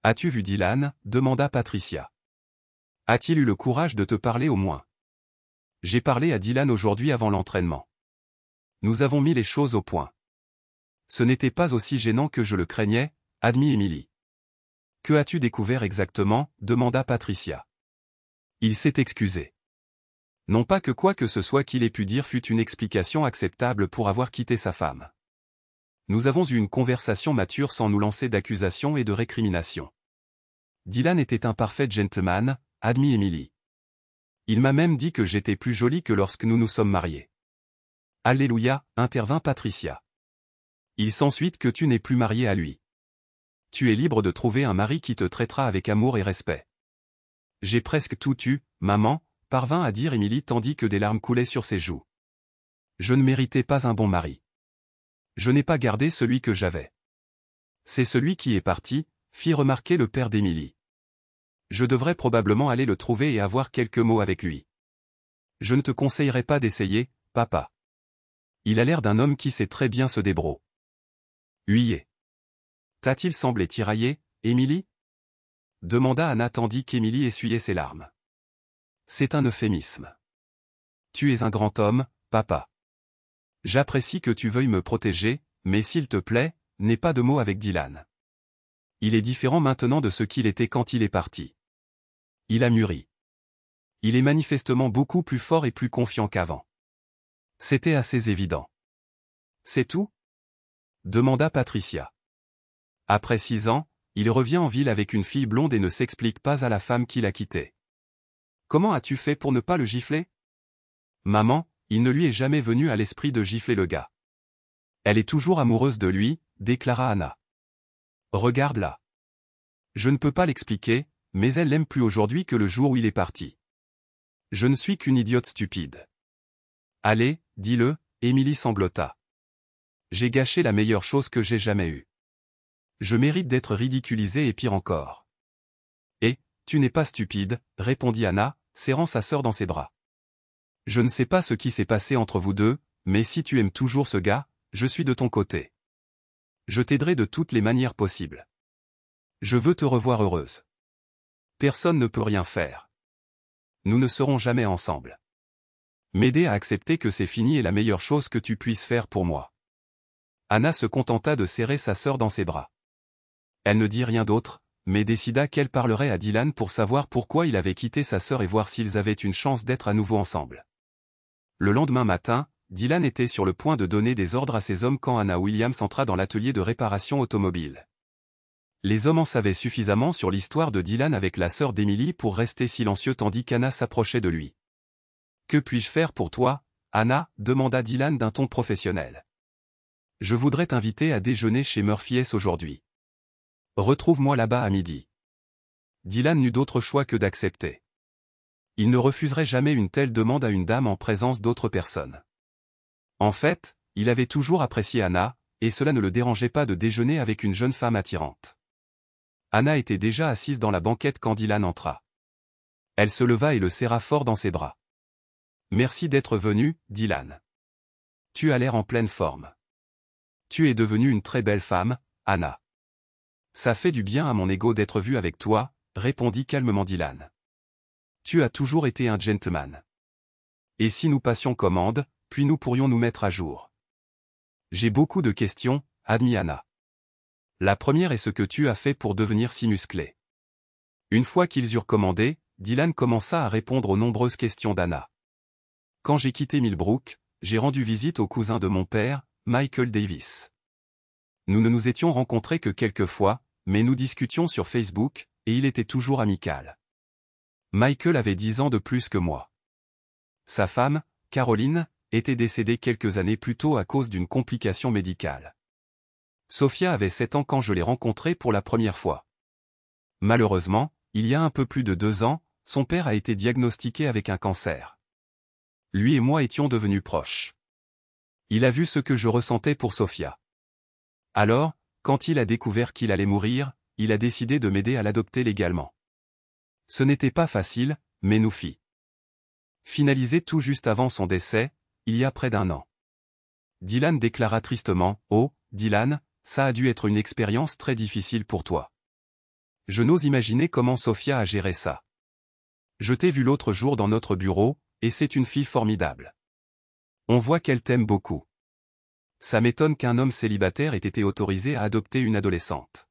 As-tu vu Dylan? Demanda Patricia. A-t-il eu le courage de te parler au moins? J'ai parlé à Dylan aujourd'hui avant l'entraînement. Nous avons mis les choses au point. Ce n'était pas aussi gênant que je le craignais, admit Émilie. Que as-tu découvert exactement? Demanda Patricia. Il s'est excusé. Non pas que quoi que ce soit qu'il ait pu dire fût une explication acceptable pour avoir quitté sa femme. Nous avons eu une conversation mature sans nous lancer d'accusations et de récriminations. Dylan était un parfait gentleman, admit Émilie. Il m'a même dit que j'étais plus jolie que lorsque nous nous sommes mariés. Alléluia, intervint Patricia. Il s'ensuit que tu n'es plus marié à lui. Tu es libre de trouver un mari qui te traitera avec amour et respect. J'ai presque tout eu, maman, parvint à dire Émilie tandis que des larmes coulaient sur ses joues. Je ne méritais pas un bon mari. Je n'ai pas gardé celui que j'avais. C'est celui qui est parti, fit remarquer le père d'Émilie. Je devrais probablement aller le trouver et avoir quelques mots avec lui. Je ne te conseillerais pas d'essayer, papa. Il a l'air d'un homme qui sait très bien se débrouiller. Huyez. T'a-t-il semblé tiraillé, Émilie? Demanda Anna tandis qu'Émilie essuyait ses larmes. C'est un euphémisme. Tu es un grand homme, papa. J'apprécie que tu veuilles me protéger, mais s'il te plaît, n'aie pas de mots avec Dylan. il est différent maintenant de ce qu'il était quand il est parti. Il a mûri. Il est manifestement beaucoup plus fort et plus confiant qu'avant. C'était assez évident. C'est tout? Demanda Patricia. Après 6 ans, il revient en ville avec une fille blonde et ne s'explique pas à la femme qui l'a quitté. Comment as-tu fait pour ne pas le gifler? Maman, il ne lui est jamais venu à l'esprit de gifler le gars. Elle est toujours amoureuse de lui, déclara Anna. Regarde-la. Je ne peux pas l'expliquer, mais elle l'aime plus aujourd'hui que le jour où il est parti. Je ne suis qu'une idiote stupide. Allez, dis-le, Émilie sanglota. J'ai gâché la meilleure chose que j'ai jamais eue. Je mérite d'être ridiculisée et pire encore. Et, tu n'es pas stupide, répondit Anna, serrant sa sœur dans ses bras. Je ne sais pas ce qui s'est passé entre vous deux, mais si tu aimes toujours ce gars, je suis de ton côté. Je t'aiderai de toutes les manières possibles. Je veux te revoir heureuse. Personne ne peut rien faire. Nous ne serons jamais ensemble. M'aider à accepter que c'est fini est la meilleure chose que tu puisses faire pour moi. Anna se contenta de serrer sa sœur dans ses bras. Elle ne dit rien d'autre, mais décida qu'elle parlerait à Dylan pour savoir pourquoi il avait quitté sa sœur et voir s'ils avaient une chance d'être à nouveau ensemble. Le lendemain matin, Dylan était sur le point de donner des ordres à ses hommes quand Anna Williams entra dans l'atelier de réparation automobile. Les hommes en savaient suffisamment sur l'histoire de Dylan avec la sœur d'Emily pour rester silencieux tandis qu'Anna s'approchait de lui. « Que puis-je faire pour toi, Anna » demanda Dylan d'un ton professionnel. « Je voudrais t'inviter à déjeuner chez Murphy S aujourd'hui. Retrouve-moi là-bas à midi. » Dylan n'eut d'autre choix que d'accepter. Il ne refuserait jamais une telle demande à une dame en présence d'autres personnes. En fait, il avait toujours apprécié Anna, et cela ne le dérangeait pas de déjeuner avec une jeune femme attirante. Anna était déjà assise dans la banquette quand Dylan entra. Elle se leva et le serra fort dans ses bras. « Merci d'être venu, Dylan. Tu as l'air en pleine forme. Tu es devenue une très belle femme, Anna. » « Ça fait du bien à mon ego d'être vu avec toi, » répondit calmement Dylan. « Tu as toujours été un gentleman. Et si nous passions commande, puis nous pourrions nous mettre à jour. » « J'ai beaucoup de questions, » admit Anna. « La première est ce que tu as fait pour devenir si musclé. » Une fois qu'ils eurent commandé, Dylan commença à répondre aux nombreuses questions d'Anna. « Quand j'ai quitté Millbrook, j'ai rendu visite au cousin de mon père, Michael Davis. Nous ne nous étions rencontrés que quelques fois, mais nous discutions sur Facebook, et il était toujours amical. Michael avait 10 ans de plus que moi. Sa femme, Caroline, était décédée quelques années plus tôt à cause d'une complication médicale. Sophia avait 7 ans quand je l'ai rencontrée pour la première fois. Malheureusement, il y a un peu plus de 2 ans, son père a été diagnostiqué avec un cancer. Lui et moi étions devenus proches. Il a vu ce que je ressentais pour Sophia. Alors, quand il a découvert qu'il allait mourir, il a décidé de m'aider à l'adopter légalement. Ce n'était pas facile, mais nous fit. Finalisé tout juste avant son décès, il y a près d'1 an. Dylan déclara tristement, « Oh, Dylan, ça a dû être une expérience très difficile pour toi. Je n'ose imaginer comment Sophia a géré ça. Je t'ai vu l'autre jour dans notre bureau, et c'est une fille formidable. On voit qu'elle t'aime beaucoup. Ça m'étonne qu'un homme célibataire ait été autorisé à adopter une adolescente.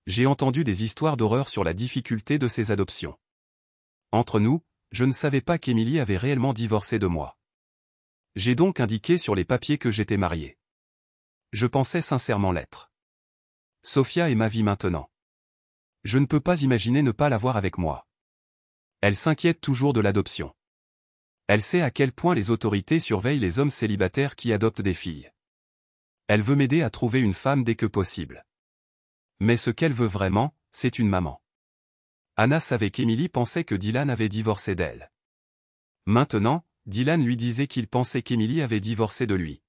J'ai entendu des histoires d'horreur sur la difficulté de ces adoptions. Entre nous, je ne savais pas qu'Emily avait réellement divorcé de moi. J'ai donc indiqué sur les papiers que j'étais marié. Je pensais sincèrement l'être. Sophia est ma vie maintenant. Je ne peux pas imaginer ne pas l'avoir avec moi. Elle s'inquiète toujours de l'adoption. Elle sait à quel point les autorités surveillent les hommes célibataires qui adoptent des filles. Elle veut m'aider à trouver une femme dès que possible. Mais ce qu'elle veut vraiment, c'est une maman. Anna savait qu'Emily pensait que Dylan avait divorcé d'elle. Maintenant, Dylan lui disait qu'il pensait qu'Emily avait divorcé de lui.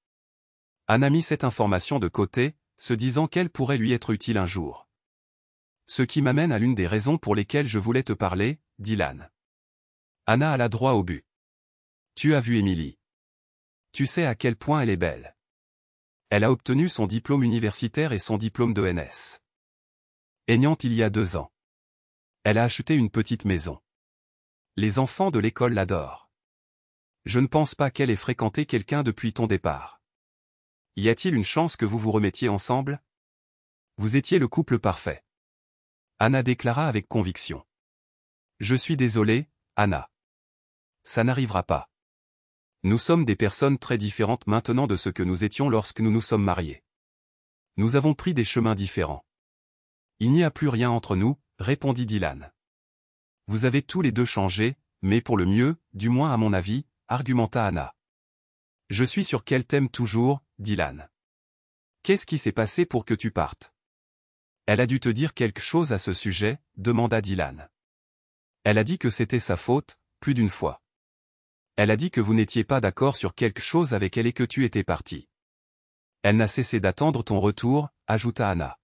Anna mit cette information de côté, se disant qu'elle pourrait lui être utile un jour. Ce qui m'amène à l'une des raisons pour lesquelles je voulais te parler, Dylan. Anna alla droit au but. Tu as vu Emily. Tu sais à quel point elle est belle. Elle a obtenu son diplôme universitaire et son diplôme d'ENS. Aignante il y a 2 ans. Elle a acheté une petite maison. Les enfants de l'école l'adorent. Je ne pense pas qu'elle ait fréquenté quelqu'un depuis ton départ. Y a-t-il une chance que vous vous remettiez ensemble? Vous étiez le couple parfait. Anna déclara avec conviction. Je suis désolé, Anna. Ça n'arrivera pas. Nous sommes des personnes très différentes maintenant de ce que nous étions lorsque nous nous sommes mariés. Nous avons pris des chemins différents. Il n'y a plus rien entre nous, répondit Dylan. Vous avez tous les deux changé, mais pour le mieux, du moins à mon avis, argumenta Anna. Je suis sûr qu'elle t'aime toujours, Dylan. Qu'est-ce qui s'est passé pour que tu partes? Elle a dû te dire quelque chose à ce sujet, demanda Dylan. Elle a dit que c'était sa faute, plus d'une fois. Elle a dit que vous n'étiez pas d'accord sur quelque chose avec elle et que tu étais parti. Elle n'a cessé d'attendre ton retour, ajouta Anna.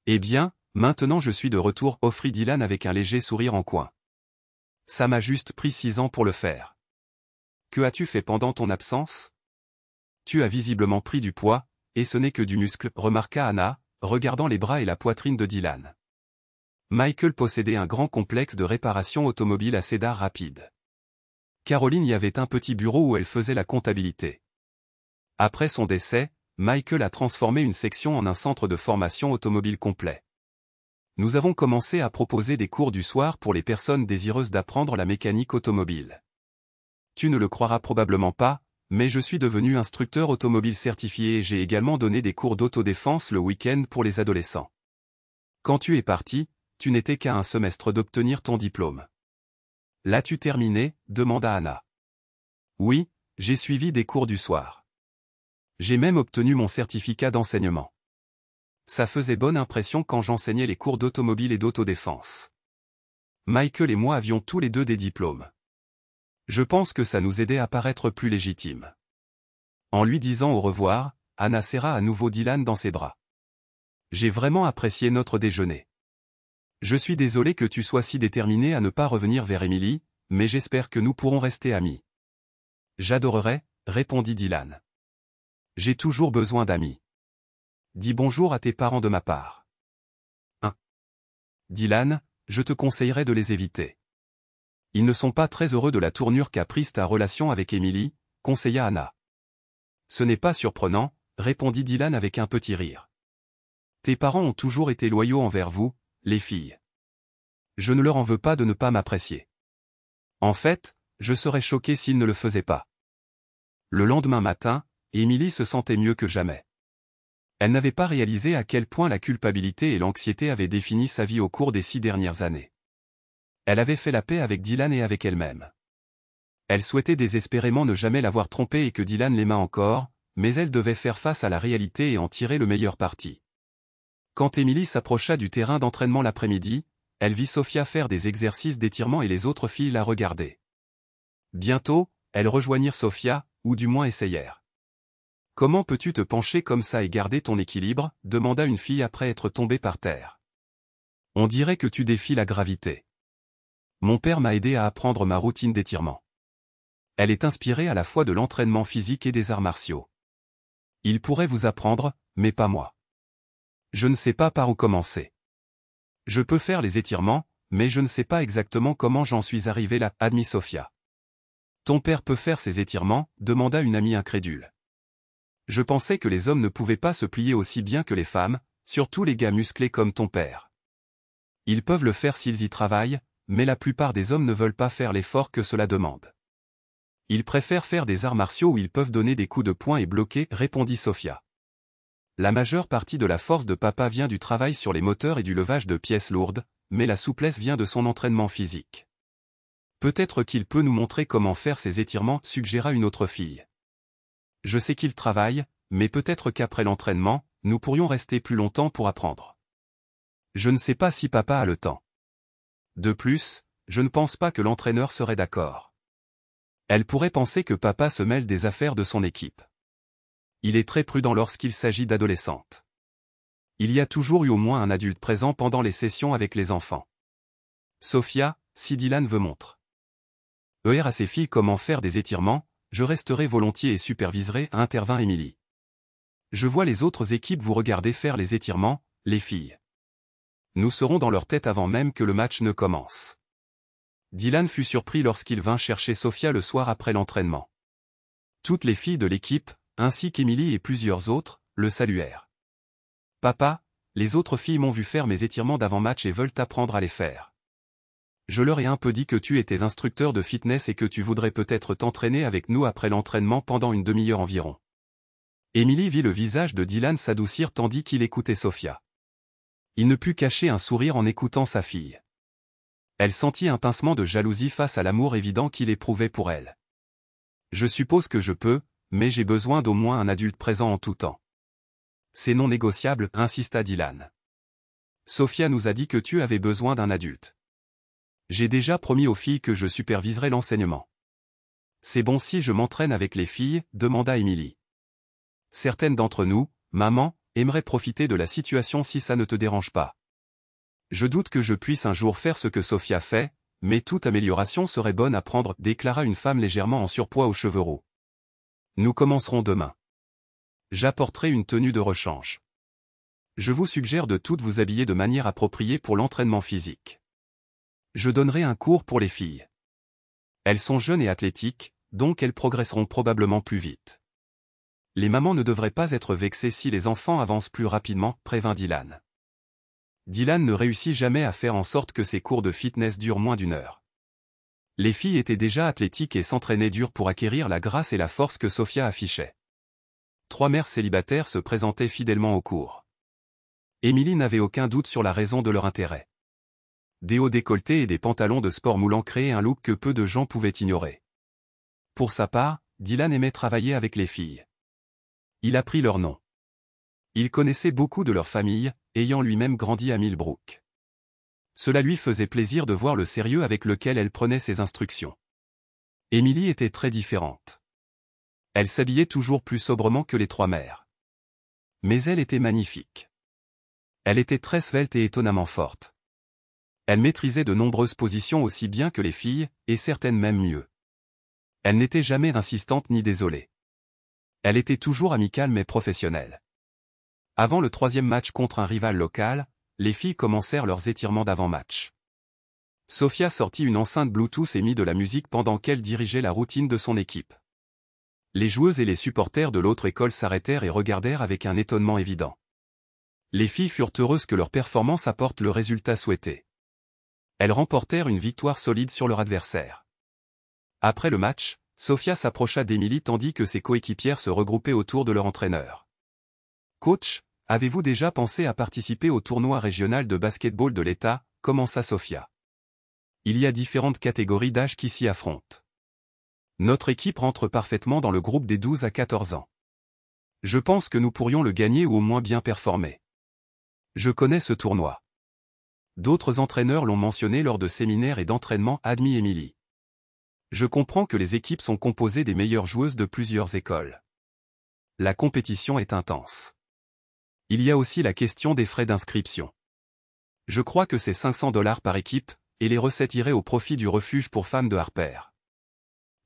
Eh bien, maintenant je suis de retour, offrit Dylan avec un léger sourire en coin. Ça m'a juste pris 6 ans pour le faire. Que as-tu fait pendant ton absence? Tu as visiblement pris du poids, et ce n'est que du muscle, remarqua Anna, regardant les bras et la poitrine de Dylan. Michael possédait un grand complexe de réparation automobile à Cedar Rapids. Caroline y avait un petit bureau où elle faisait la comptabilité. Après son décès, Michael a transformé une section en un centre de formation automobile complet. Nous avons commencé à proposer des cours du soir pour les personnes désireuses d'apprendre la mécanique automobile. Tu ne le croiras probablement pas, mais je suis devenu instructeur automobile certifié et j'ai également donné des cours d'autodéfense le week-end pour les adolescents. Quand tu es parti, tu n'étais qu'à un semestre d'obtenir ton diplôme. L'as-tu terminé? Demanda Anna. Oui, j'ai suivi des cours du soir. J'ai même obtenu mon certificat d'enseignement. Ça faisait bonne impression quand j'enseignais les cours d'automobile et d'autodéfense. Michael et moi avions tous les deux des diplômes. Je pense que ça nous aidait à paraître plus légitimes. En lui disant au revoir, Anna serra à nouveau Dylan dans ses bras. J'ai vraiment apprécié notre déjeuner. Je suis désolé que tu sois si déterminé à ne pas revenir vers Emily, mais j'espère que nous pourrons rester amis. J'adorerais, répondit Dylan. J'ai toujours besoin d'amis. Dis bonjour à tes parents de ma part. 1. Dylan, je te conseillerais de les éviter. Ils ne sont pas très heureux de la tournure qu'a prise ta relation avec Emily, conseilla Anna. Ce n'est pas surprenant, répondit Dylan avec un petit rire. Tes parents ont toujours été loyaux envers vous, les filles. Je ne leur en veux pas de ne pas m'apprécier. En fait, je serais choqué s'ils ne le faisaient pas. Le lendemain matin, Emily se sentait mieux que jamais. Elle n'avait pas réalisé à quel point la culpabilité et l'anxiété avaient défini sa vie au cours des 6 dernières années. Elle avait fait la paix avec Dylan et avec elle-même. Elle souhaitait désespérément ne jamais l'avoir trompé et que Dylan l'aimât encore, mais elle devait faire face à la réalité et en tirer le meilleur parti. Quand Emily s'approcha du terrain d'entraînement l'après-midi, elle vit Sophia faire des exercices d'étirement et les autres filles la regardaient. Bientôt, elles rejoignirent Sophia, ou du moins essayèrent. « Comment peux-tu te pencher comme ça et garder ton équilibre » demanda une fille après être tombée par terre. « On dirait que tu défies la gravité. » Mon père m'a aidé à apprendre ma routine d'étirement. Elle est inspirée à la fois de l'entraînement physique et des arts martiaux. Il pourrait vous apprendre, mais pas moi. Je ne sais pas par où commencer. Je peux faire les étirements, mais je ne sais pas exactement comment j'en suis arrivé là, admit Sophia. Ton père peut faire ses étirements, demanda une amie incrédule. Je pensais que les hommes ne pouvaient pas se plier aussi bien que les femmes, surtout les gars musclés comme ton père. Ils peuvent le faire s'ils y travaillent, mais la plupart des hommes ne veulent pas faire l'effort que cela demande. Ils préfèrent faire des arts martiaux où ils peuvent donner des coups de poing et bloquer, répondit Sophia. La majeure partie de la force de papa vient du travail sur les moteurs et du levage de pièces lourdes, mais la souplesse vient de son entraînement physique. Peut-être qu'il peut nous montrer comment faire ces étirements, suggéra une autre fille. Je sais qu'il travaille, mais peut-être qu'après l'entraînement, nous pourrions rester plus longtemps pour apprendre. Je ne sais pas si papa a le temps. De plus, je ne pense pas que l'entraîneur serait d'accord. Elle pourrait penser que papa se mêle des affaires de son équipe. Il est très prudent lorsqu'il s'agit d'adolescentes. Il y a toujours eu au moins un adulte présent pendant les sessions avec les enfants. Sophia, si Dylan veut montre à ses filles comment faire des étirements, je resterai volontiers et superviserai, intervint Emily. Je vois les autres équipes vous regarder faire les étirements, les filles. Nous serons dans leur tête avant même que le match ne commence. Dylan fut surpris lorsqu'il vint chercher Sophia le soir après l'entraînement. Toutes les filles de l'équipe, ainsi qu'Emily et plusieurs autres, le saluèrent. Papa, Les autres filles m'ont vu faire mes étirements d'avant-match et veulent apprendre à les faire. Je leur ai un peu dit que tu étais instructeur de fitness et que tu voudrais peut-être t'entraîner avec nous après l'entraînement pendant une demi-heure environ. Emily vit le visage de Dylan s'adoucir tandis qu'il écoutait Sophia. Il ne put cacher un sourire en écoutant sa fille. Elle sentit un pincement de jalousie face à l'amour évident qu'il éprouvait pour elle. Je suppose que je peux, mais j'ai besoin d'au moins un adulte présent en tout temps. C'est non négociable, insista Dylan. Sophia nous a dit que tu avais besoin d'un adulte. J'ai déjà promis aux filles que je superviserai l'enseignement. C'est bon si je m'entraîne avec les filles, demanda Emily. Certaines d'entre nous, maman, aimeraient profiter de la situation si ça ne te dérange pas. Je doute que je puisse un jour faire ce que Sophia fait, mais toute amélioration serait bonne à prendre, déclara une femme légèrement en surpoids aux cheveux roux. Nous commencerons demain. J'apporterai une tenue de rechange. Je vous suggère de toutes vous habiller de manière appropriée pour l'entraînement physique. Je donnerai un cours pour les filles. Elles sont jeunes et athlétiques, donc elles progresseront probablement plus vite. Les mamans ne devraient pas être vexées si les enfants avancent plus rapidement, prévint Dylan. Dylan ne réussit jamais à faire en sorte que ses cours de fitness durent moins d'une heure. Les filles étaient déjà athlétiques et s'entraînaient dur pour acquérir la grâce et la force que Sophia affichait. 3 mères célibataires se présentaient fidèlement au cours. Emily n'avait aucun doute sur la raison de leur intérêt. Des hauts décolletés et des pantalons de sport moulants créaient un look que peu de gens pouvaient ignorer. Pour sa part, Dylan aimait travailler avec les filles. Il apprit leur nom. Il connaissait beaucoup de leur famille, ayant lui-même grandi à Millbrook. Cela lui faisait plaisir de voir le sérieux avec lequel elle prenait ses instructions. Emily était très différente. Elle s'habillait toujours plus sobrement que les 3 mères. Mais elle était magnifique. Elle était très svelte et étonnamment forte. Elle maîtrisait de nombreuses positions aussi bien que les filles, et certaines même mieux. Elle n'était jamais insistante ni désolée. Elle était toujours amicale mais professionnelle. Avant le 3e match contre un rival local, les filles commencèrent leurs étirements d'avant-match. Sophia sortit une enceinte Bluetooth et mit de la musique pendant qu'elle dirigeait la routine de son équipe. Les joueuses et les supporters de l'autre école s'arrêtèrent et regardèrent avec un étonnement évident. Les filles furent heureuses que leur performance apporte le résultat souhaité. Elles remportèrent une victoire solide sur leur adversaire. Après le match, Sophia s'approcha d'Emily tandis que ses coéquipières se regroupaient autour de leur entraîneur. « Coach, avez-vous déjà pensé à participer au tournoi régional de basketball de l'État » commença Sophia. « Il y a différentes catégories d'âge qui s'y affrontent. Notre équipe rentre parfaitement dans le groupe des 12 à 14 ans. Je pense que nous pourrions le gagner ou au moins bien performer. Je connais ce tournoi. D'autres entraîneurs l'ont mentionné lors de séminaires et d'entraînements, admit Emily. Je comprends que les équipes sont composées des meilleures joueuses de plusieurs écoles. La compétition est intense. Il y a aussi la question des frais d'inscription. Je crois que c'est $500 par équipe, et les recettes iraient au profit du refuge pour femmes de Harper.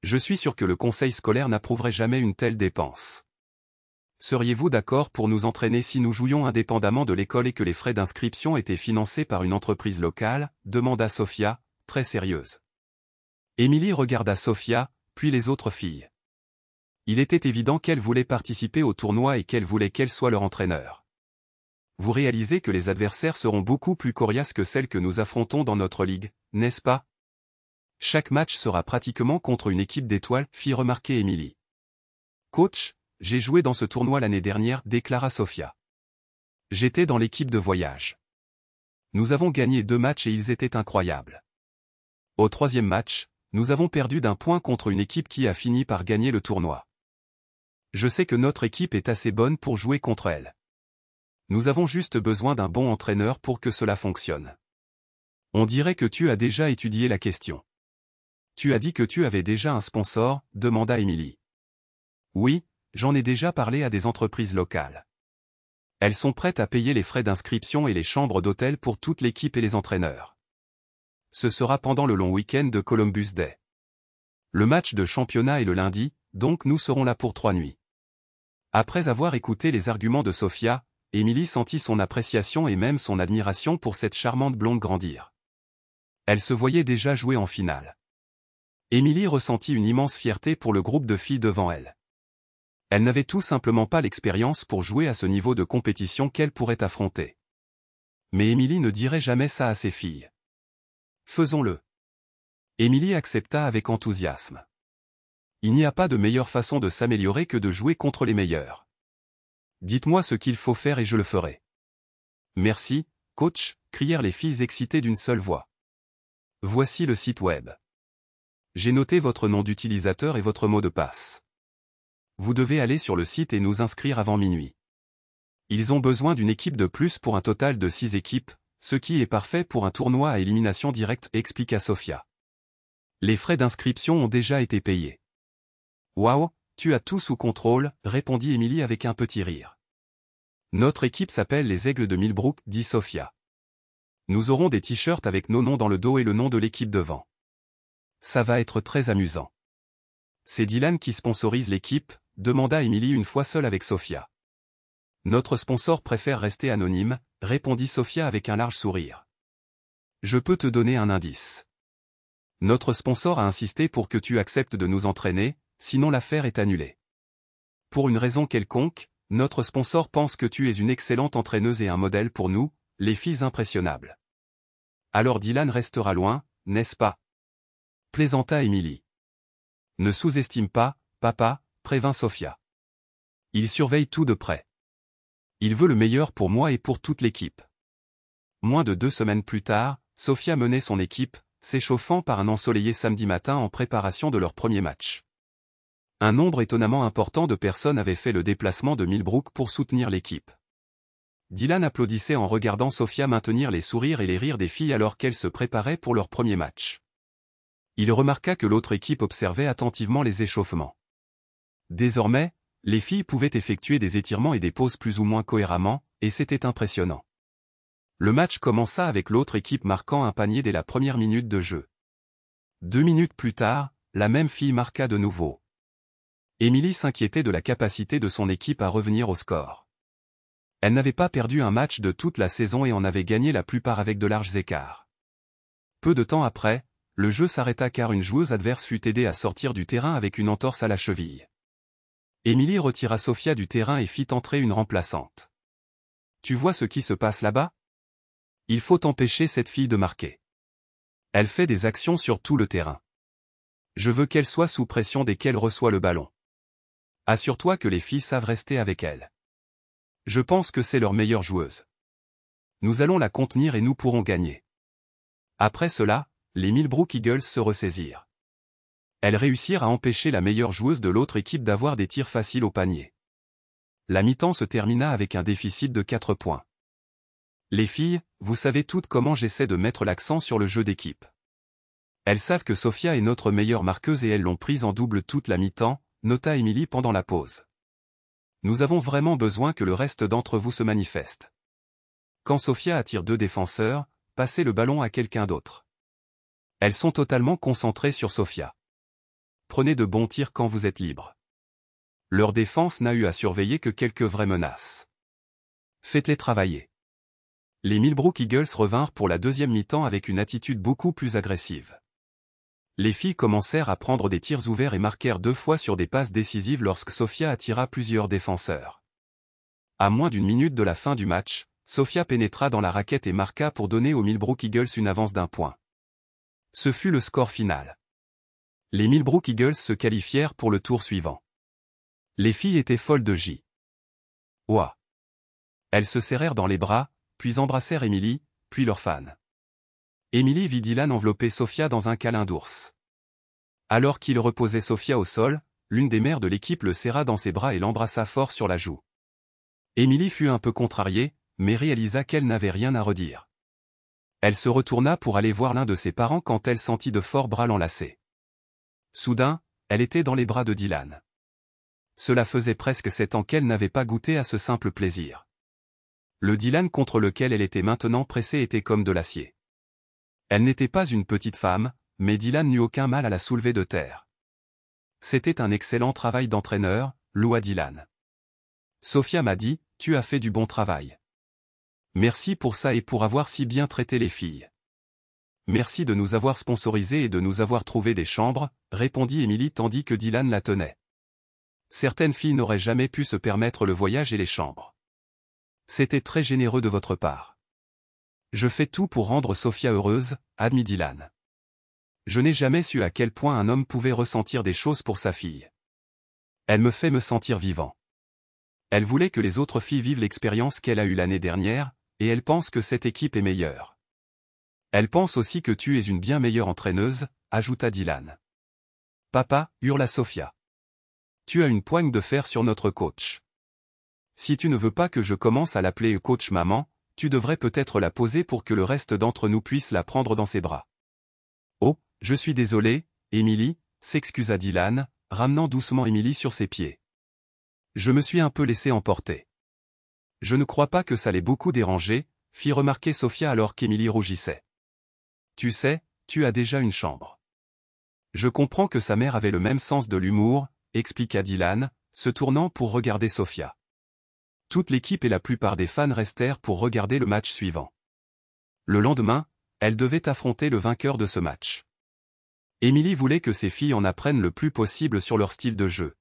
Je suis sûr que le conseil scolaire n'approuverait jamais une telle dépense. Seriez-vous d'accord pour nous entraîner si nous jouions indépendamment de l'école et que les frais d'inscription étaient financés par une entreprise locale, demanda Sophia, très sérieuse. Emily regarda Sophia, puis les autres filles. Il était évident qu'elle voulait participer au tournoi et qu'elle voulait qu'elle soit leur entraîneur. Vous réalisez que les adversaires seront beaucoup plus coriaces que celles que nous affrontons dans notre ligue, n'est-ce pas? Chaque match sera pratiquement contre une équipe d'étoiles, fit remarquer Emily. Coach, j'ai joué dans ce tournoi l'année dernière, déclara Sophia. J'étais dans l'équipe de voyage. Nous avons gagné 2 matchs et ils étaient incroyables. Au 3e match, nous avons perdu d'1 point contre une équipe qui a fini par gagner le tournoi. Je sais que notre équipe est assez bonne pour jouer contre elle. Nous avons juste besoin d'un bon entraîneur pour que cela fonctionne. On dirait que tu as déjà étudié la question. Tu as dit que tu avais déjà un sponsor, demanda Emily. Oui, j'en ai déjà parlé à des entreprises locales. Elles sont prêtes à payer les frais d'inscription et les chambres d'hôtel pour toute l'équipe et les entraîneurs. Ce sera pendant le long week-end de Columbus Day. Le match de championnat est le lundi, donc nous serons là pour 3 nuits. Après avoir écouté les arguments de Sophia, Emily sentit son appréciation et même son admiration pour cette charmante blonde grandir. Elle se voyait déjà jouer en finale. Emily ressentit une immense fierté pour le groupe de filles devant elle. Elle n'avait tout simplement pas l'expérience pour jouer à ce niveau de compétition qu'elle pourrait affronter. Mais Émilie ne dirait jamais ça à ses filles. Faisons-le. Émilie accepta avec enthousiasme. Il n'y a pas de meilleure façon de s'améliorer que de jouer contre les meilleurs. Dites-moi ce qu'il faut faire et je le ferai. Merci, coach, crièrent les filles excitées d'une seule voix. Voici le site web. J'ai noté votre nom d'utilisateur et votre mot de passe. Vous devez aller sur le site et nous inscrire avant minuit. Ils ont besoin d'une équipe de plus pour un total de 6 équipes, ce qui est parfait pour un tournoi à élimination directe, expliqua Sophia. Les frais d'inscription ont déjà été payés. Waouh, tu as tout sous contrôle, répondit Émilie avec un petit rire. Notre équipe s'appelle les Aigles de Millbrook, dit Sophia. Nous aurons des t-shirts avec nos noms dans le dos et le nom de l'équipe devant. Ça va être très amusant. C'est Dylan qui sponsorise l'équipe, demanda Émilie une fois seule avec Sophia. Notre sponsor préfère rester anonyme, répondit Sophia avec un large sourire. Je peux te donner un indice. Notre sponsor a insisté pour que tu acceptes de nous entraîner, sinon l'affaire est annulée. Pour une raison quelconque, notre sponsor pense que tu es une excellente entraîneuse et un modèle pour nous, les filles impressionnables. Alors Dylan restera loin, n'est-ce pas? Plaisanta Émilie. Ne sous-estime pas, papa, prévint Sophia. Il surveille tout de près. Il veut le meilleur pour moi et pour toute l'équipe. Moins de 2 semaines plus tard, Sophia menait son équipe, s'échauffant par un ensoleillé samedi matin en préparation de leur premier match. Un nombre étonnamment important de personnes avaient fait le déplacement de Millbrook pour soutenir l'équipe. Dylan applaudissait en regardant Sophia maintenir les sourires et les rires des filles alors qu'elles se préparaient pour leur premier match. Il remarqua que l'autre équipe observait attentivement les échauffements. Désormais, les filles pouvaient effectuer des étirements et des pauses plus ou moins cohéremment, et c'était impressionnant. Le match commença avec l'autre équipe marquant un panier dès la première minute de jeu. 2 minutes plus tard, la même fille marqua de nouveau. Émilie s'inquiétait de la capacité de son équipe à revenir au score. Elle n'avait pas perdu un match de toute la saison et en avait gagné la plupart avec de larges écarts. Peu de temps après, le jeu s'arrêta car une joueuse adverse fut aidée à sortir du terrain avec une entorse à la cheville. Émilie retira Sophia du terrain et fit entrer une remplaçante. Tu vois ce qui se passe là-bas? Il faut empêcher cette fille de marquer. Elle fait des actions sur tout le terrain. Je veux qu'elle soit sous pression dès qu'elle reçoit le ballon. Assure-toi que les filles savent rester avec elle. Je pense que c'est leur meilleure joueuse. Nous allons la contenir et nous pourrons gagner. Après cela, les Millbrook Eagles se ressaisirent. Elles réussirent à empêcher la meilleure joueuse de l'autre équipe d'avoir des tirs faciles au panier. La mi-temps se termina avec un déficit de 4 points. Les filles, vous savez toutes comment j'essaie de mettre l'accent sur le jeu d'équipe. Elles savent que Sophia est notre meilleure marqueuse et elles l'ont prise en double toute la mi-temps, nota Émilie pendant la pause. Nous avons vraiment besoin que le reste d'entre vous se manifeste. Quand Sophia attire 2 défenseurs, passez le ballon à quelqu'un d'autre. Elles sont totalement concentrées sur Sophia. Prenez de bons tirs quand vous êtes libre. Leur défense n'a eu à surveiller que quelques vraies menaces. Faites-les travailler. Les Millbrook Eagles revinrent pour la deuxième mi-temps avec une attitude beaucoup plus agressive. Les filles commencèrent à prendre des tirs ouverts et marquèrent 2 fois sur des passes décisives lorsque Sophia attira plusieurs défenseurs. À moins d'une minute de la fin du match, Sophia pénétra dans la raquette et marqua pour donner aux Millbrook Eagles une avance d'1 point. Ce fut le score final. Les Millbrook Eagles se qualifièrent pour le tour suivant. Les filles étaient folles de J. Ouah. Elles se serrèrent dans les bras, puis embrassèrent Émilie, puis leurs fans. Émilie vit Dylan envelopper Sophia dans un câlin d'ours. Alors qu'il reposait Sophia au sol, l'une des mères de l'équipe le serra dans ses bras et l'embrassa fort sur la joue. Émilie fut un peu contrariée, mais réalisa qu'elle n'avait rien à redire. Elle se retourna pour aller voir l'un de ses parents quand elle sentit de forts bras l'enlacer. Soudain, elle était dans les bras de Dylan. Cela faisait presque 7 ans qu'elle n'avait pas goûté à ce simple plaisir. Le Dylan contre lequel elle était maintenant pressée était comme de l'acier. Elle n'était pas une petite femme, mais Dylan n'eut aucun mal à la soulever de terre. C'était un excellent travail d'entraîneur, loua Dylan. Sophia m'a dit, tu as fait du bon travail. Merci pour ça et pour avoir si bien traité les filles. Merci de nous avoir sponsorisés et de nous avoir trouvé des chambres, répondit Émilie tandis que Dylan la tenait. Certaines filles n'auraient jamais pu se permettre le voyage et les chambres. C'était très généreux de votre part. Je fais tout pour rendre Sofia heureuse, admit Dylan. Je n'ai jamais su à quel point un homme pouvait ressentir des choses pour sa fille. Elle me fait me sentir vivant. Elle voulait que les autres filles vivent l'expérience qu'elle a eue l'année dernière, et elle pense que cette équipe est meilleure. Elle pense aussi que tu es une bien meilleure entraîneuse, ajouta Dylan. Papa, hurla Sofia. Tu as une poigne de fer sur notre coach. Si tu ne veux pas que je commence à l'appeler coach maman, tu devrais peut-être la poser pour que le reste d'entre nous puisse la prendre dans ses bras. Oh, je suis désolé, Emily, s'excusa Dylan, ramenant doucement Emily sur ses pieds. Je me suis un peu laissé emporter. Je ne crois pas que ça l'ait beaucoup dérangé, fit remarquer Sofia alors qu'Emily rougissait. Tu sais, tu as déjà une chambre. Je comprends que sa mère avait le même sens de l'humour, expliqua Dylan, se tournant pour regarder Sofia. Toute l'équipe et la plupart des fans restèrent pour regarder le match suivant. Le lendemain, elle devait affronter le vainqueur de ce match. Emily voulait que ses filles en apprennent le plus possible sur leur style de jeu.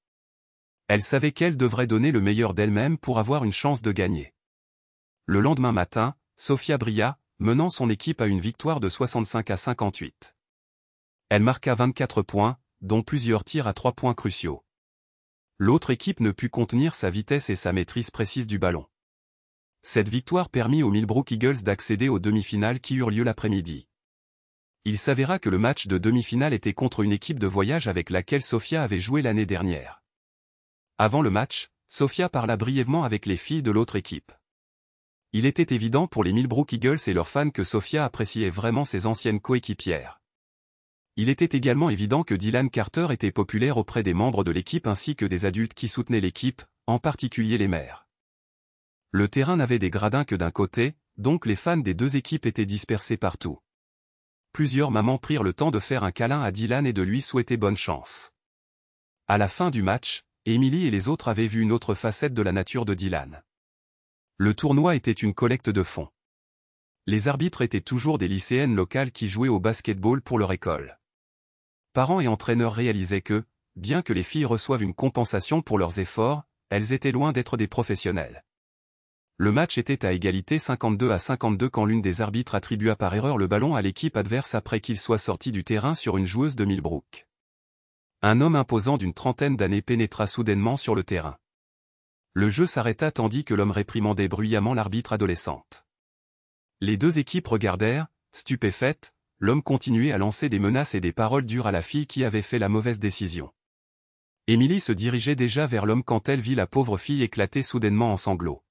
Elle savait qu'elle devrait donner le meilleur d'elle-même pour avoir une chance de gagner. Le lendemain matin, Sofia brilla, menant son équipe à une victoire de 65-58. Elle marqua 24 points, dont plusieurs tirs à 3 points cruciaux. L'autre équipe ne put contenir sa vitesse et sa maîtrise précise du ballon. Cette victoire permit aux Millbrook Eagles d'accéder aux demi-finales qui eurent lieu l'après-midi. Il s'avéra que le match de demi-finale était contre une équipe de voyage avec laquelle Sofia avait joué l'année dernière. Avant le match, Sofia parla brièvement avec les filles de l'autre équipe. Il était évident pour les Millbrook Eagles et leurs fans que Sofia appréciait vraiment ses anciennes coéquipières. Il était également évident que Dylan Carter était populaire auprès des membres de l'équipe ainsi que des adultes qui soutenaient l'équipe, en particulier les mères. Le terrain n'avait des gradins que d'un côté, donc les fans des deux équipes étaient dispersés partout. Plusieurs mamans prirent le temps de faire un câlin à Dylan et de lui souhaiter bonne chance. À la fin du match, Emily et les autres avaient vu une autre facette de la nature de Dylan. Le tournoi était une collecte de fonds. Les arbitres étaient toujours des lycéennes locales qui jouaient au basketball pour leur école. Parents et entraîneurs réalisaient que, bien que les filles reçoivent une compensation pour leurs efforts, elles étaient loin d'être des professionnels. Le match était à égalité 52-52 quand l'une des arbitres attribua par erreur le ballon à l'équipe adverse après qu'il soit sorti du terrain sur une joueuse de Millbrook. Un homme imposant d'une trentaine d'années pénétra soudainement sur le terrain. Le jeu s'arrêta tandis que l'homme réprimandait bruyamment l'arbitre adolescente. Les deux équipes regardèrent, stupéfaites. L'homme continuait à lancer des menaces et des paroles dures à la fille qui avait fait la mauvaise décision. Emily se dirigeait déjà vers l'homme quand elle vit la pauvre fille éclater soudainement en sanglots.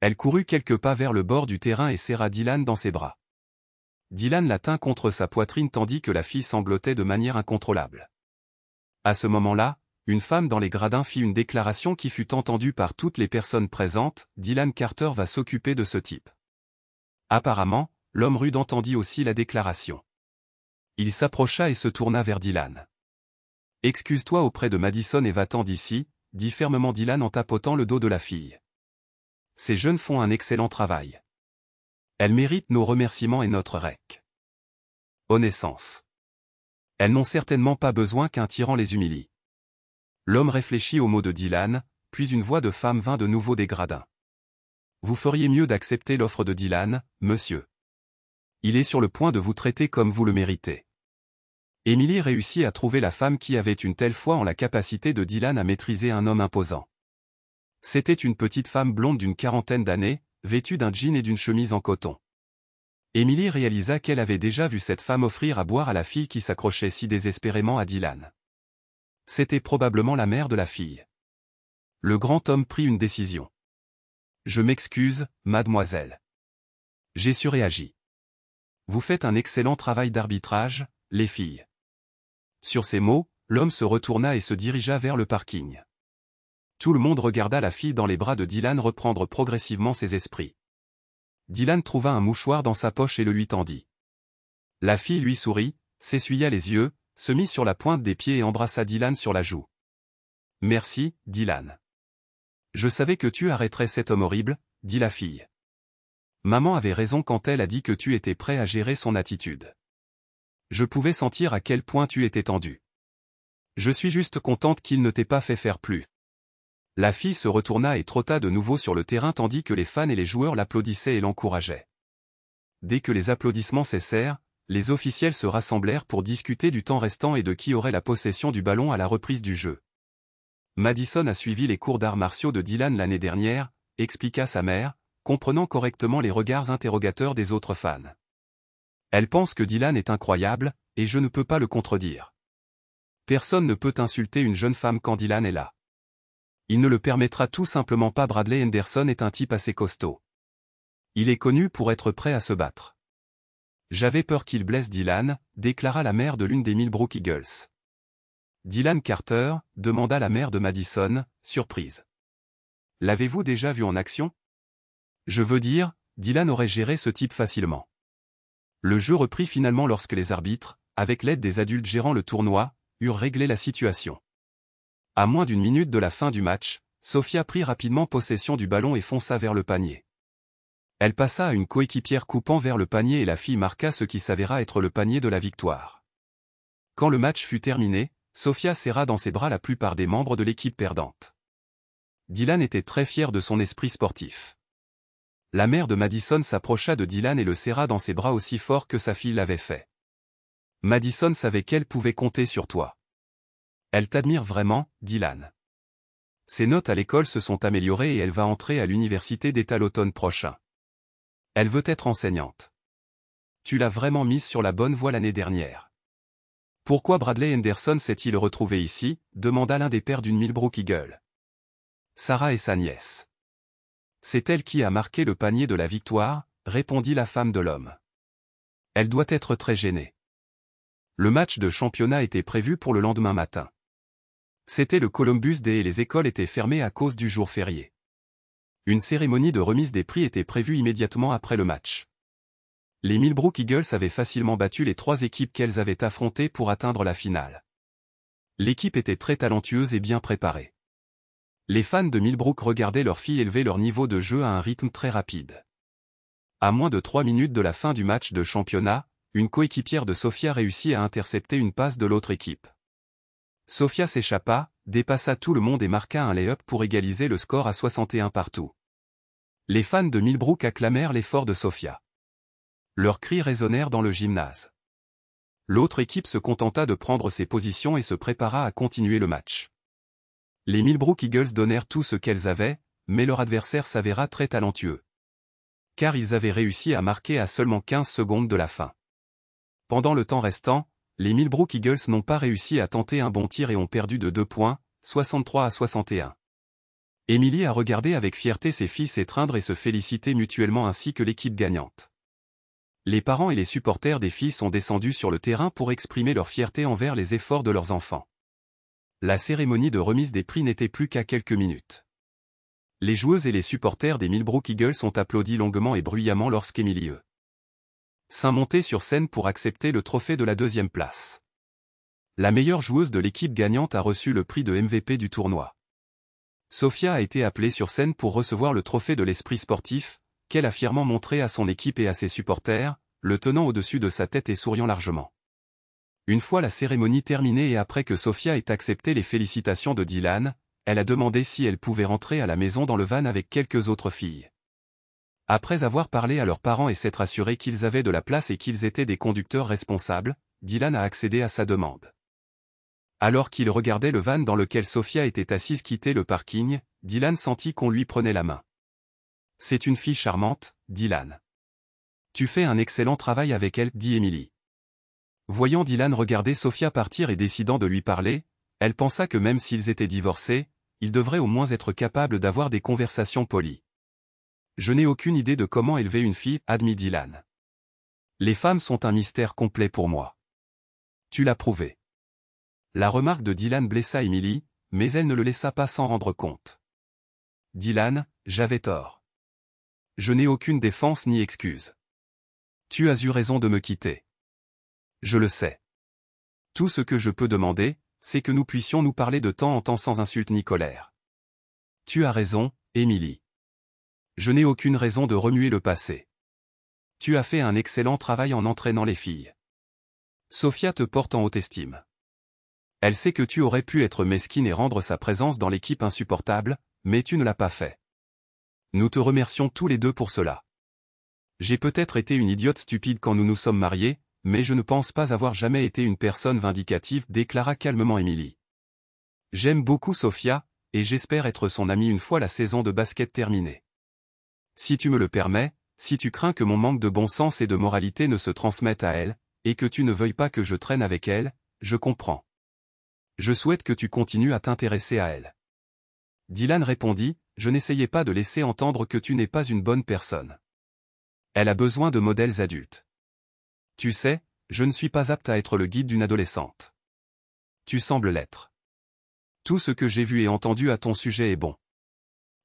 Elle courut quelques pas vers le bord du terrain et serra Dylan dans ses bras. Dylan la tint contre sa poitrine tandis que la fille sanglotait de manière incontrôlable. À ce moment-là, une femme dans les gradins fit une déclaration qui fut entendue par toutes les personnes présentes, Dylan Carter va s'occuper de ce type. Apparemment, l'homme rude entendit aussi la déclaration. Il s'approcha et se tourna vers Dylan. « Excuse-toi auprès de Madison et va-t'en d'ici », dit fermement Dylan en tapotant le dos de la fille. « Ces jeunes font un excellent travail. Elles méritent nos remerciements et notre rec. Connaissance. Elles n'ont certainement pas besoin qu'un tyran les humilie. » L'homme réfléchit aux mots de Dylan, puis une voix de femme vint de nouveau des gradins. « Vous feriez mieux d'accepter l'offre de Dylan, monsieur. Il est sur le point de vous traiter comme vous le méritez. » Emily réussit à trouver la femme qui avait une telle foi en la capacité de Dylan à maîtriser un homme imposant. C'était une petite femme blonde d'une quarantaine d'années, vêtue d'un jean et d'une chemise en coton. Emily réalisa qu'elle avait déjà vu cette femme offrir à boire à la fille qui s'accrochait si désespérément à Dylan. C'était probablement la mère de la fille. Le grand homme prit une décision. « Je m'excuse, mademoiselle. J'ai surréagi. Vous faites un excellent travail d'arbitrage, les filles. » Sur ces mots, l'homme se retourna et se dirigea vers le parking. Tout le monde regarda la fille dans les bras de Dylan reprendre progressivement ses esprits. Dylan trouva un mouchoir dans sa poche et le lui tendit. La fille lui sourit, s'essuya les yeux, se mit sur la pointe des pieds et embrassa Dylan sur la joue. « Merci, Dylan. Je savais que tu arrêterais cet homme horrible, » dit la fille. Maman avait raison quand elle a dit que tu étais prêt à gérer son attitude. Je pouvais sentir à quel point tu étais tendu. Je suis juste contente qu'il ne t'ait pas fait faire plus. La fille se retourna et trotta de nouveau sur le terrain tandis que les fans et les joueurs l'applaudissaient et l'encourageaient. dès que les applaudissements cessèrent, les officiels se rassemblèrent pour discuter du temps restant et de qui aurait la possession du ballon à la reprise du jeu. Madison a suivi les cours d'arts martiaux de Dylan l'année dernière, expliqua sa mère, comprenant correctement les regards interrogateurs des autres fans. Elle pense que Dylan est incroyable, et je ne peux pas le contredire. Personne ne peut insulter une jeune femme quand Dylan est là. Il ne le permettra tout simplement pas. Bradley Henderson est un type assez costaud. Il est connu pour être prêt à se battre. J'avais peur qu'il blesse Dylan, déclara la mère de l'une des Millbrook Eagles. Dylan Carter, demanda la mère de Madison, surprise. L'avez-vous déjà vu en action? Je veux dire, Dylan aurait géré ce type facilement. Le jeu reprit finalement lorsque les arbitres, avec l'aide des adultes gérant le tournoi, eurent réglé la situation. À moins d'une minute de la fin du match, Sophia prit rapidement possession du ballon et fonça vers le panier. Elle passa à une coéquipière coupant vers le panier et la fille marqua ce qui s'avéra être le panier de la victoire. Quand le match fut terminé, Sophia serra dans ses bras la plupart des membres de l'équipe perdante. Dylan était très fier de son esprit sportif. La mère de Madison s'approcha de Dylan et le serra dans ses bras aussi fort que sa fille l'avait fait. Madison savait qu'elle pouvait compter sur toi. Elle t'admire vraiment, Dylan. Ses notes à l'école se sont améliorées et elle va entrer à l'université d'État l'automne prochain. Elle veut être enseignante. Tu l'as vraiment mise sur la bonne voie l'année dernière. Pourquoi Bradley Henderson s'est-il retrouvé ici? Demanda l'un des pères d'une Millbrook Eagle. Sarah est sa nièce. C'est elle qui a marqué le panier de la victoire, répondit la femme de l'homme. Elle doit être très gênée. Le match de championnat était prévu pour le lendemain matin. C'était le Columbus Day et les écoles étaient fermées à cause du jour férié. Une cérémonie de remise des prix était prévue immédiatement après le match. Les Millbrook Eagles avaient facilement battu les 3 équipes qu'elles avaient affrontées pour atteindre la finale. L'équipe était très talentueuse et bien préparée. Les fans de Millbrook regardaient leurs filles élever leur niveau de jeu à un rythme très rapide. À moins de 3 minutes de la fin du match de championnat, une coéquipière de Sophia réussit à intercepter une passe de l'autre équipe. Sophia s'échappa, dépassa tout le monde et marqua un lay-up pour égaliser le score à 61 partout. Les fans de Millbrook acclamèrent l'effort de Sophia. Leurs cris résonnèrent dans le gymnase. L'autre équipe se contenta de prendre ses positions et se prépara à continuer le match. Les Millbrook Eagles donnèrent tout ce qu'elles avaient, mais leur adversaire s'avéra très talentueux. Car ils avaient réussi à marquer à seulement 15 secondes de la fin. Pendant le temps restant, les Millbrook Eagles n'ont pas réussi à tenter un bon tir et ont perdu de 2 points, 63 à 61. Emily a regardé avec fierté ses filles s'étreindre et se féliciter mutuellement ainsi que l'équipe gagnante. Les parents et les supporters des filles sont descendus sur le terrain pour exprimer leur fierté envers les efforts de leurs enfants. La cérémonie de remise des prix n'était plus qu'à quelques minutes. Les joueuses et les supporters des Millbrook Eagles ont applaudi longuement et bruyamment lorsqu'Emily s'est montée sur scène pour accepter le trophée de la 2e place. La meilleure joueuse de l'équipe gagnante a reçu le prix de MVP du tournoi. Sophia a été appelée sur scène pour recevoir le trophée de l'esprit sportif, qu'elle a fièrement montré à son équipe et à ses supporters, le tenant au-dessus de sa tête et souriant largement. Une fois la cérémonie terminée et après que Sophia ait accepté les félicitations de Dylan, elle a demandé si elle pouvait rentrer à la maison dans le van avec quelques autres filles. Après avoir parlé à leurs parents et s'être assuré qu'ils avaient de la place et qu'ils étaient des conducteurs responsables, Dylan a accédé à sa demande. Alors qu'il regardait le van dans lequel Sophia était assise quitter le parking, Dylan sentit qu'on lui prenait la main. C'est une fille charmante, Dylan. Tu fais un excellent travail avec elle, dit Emily. Voyant Dylan regarder Sophia partir et décidant de lui parler, elle pensa que même s'ils étaient divorcés, ils devraient au moins être capables d'avoir des conversations polies. Je n'ai aucune idée de comment élever une fille, admit Dylan. Les femmes sont un mystère complet pour moi. Tu l'as prouvé. La remarque de Dylan blessa Emily, mais elle ne le laissa pas s'en rendre compte. Dylan, j'avais tort. Je n'ai aucune défense ni excuse. Tu as eu raison de me quitter. Je le sais. Tout ce que je peux demander, c'est que nous puissions nous parler de temps en temps sans insulte ni colère. Tu as raison, Emily. Je n'ai aucune raison de remuer le passé. Tu as fait un excellent travail en entraînant les filles. Sophia te porte en haute estime. Elle sait que tu aurais pu être mesquine et rendre sa présence dans l'équipe insupportable, mais tu ne l'as pas fait. Nous te remercions tous les deux pour cela. J'ai peut-être été une idiote stupide quand nous nous sommes mariés, mais je ne pense pas avoir jamais été une personne vindicative, déclara calmement Emily. J'aime beaucoup Sophia, et j'espère être son amie une fois la saison de basket terminée. Si tu me le permets, si tu crains que mon manque de bon sens et de moralité ne se transmette à elle, et que tu ne veuilles pas que je traîne avec elle, je comprends. Je souhaite que tu continues à t'intéresser à elle. Dylan répondit, je n'essayais pas de laisser entendre que tu n'es pas une bonne personne. Elle a besoin de modèles adultes. Tu sais, je ne suis pas apte à être le guide d'une adolescente. Tu sembles l'être. Tout ce que j'ai vu et entendu à ton sujet est bon.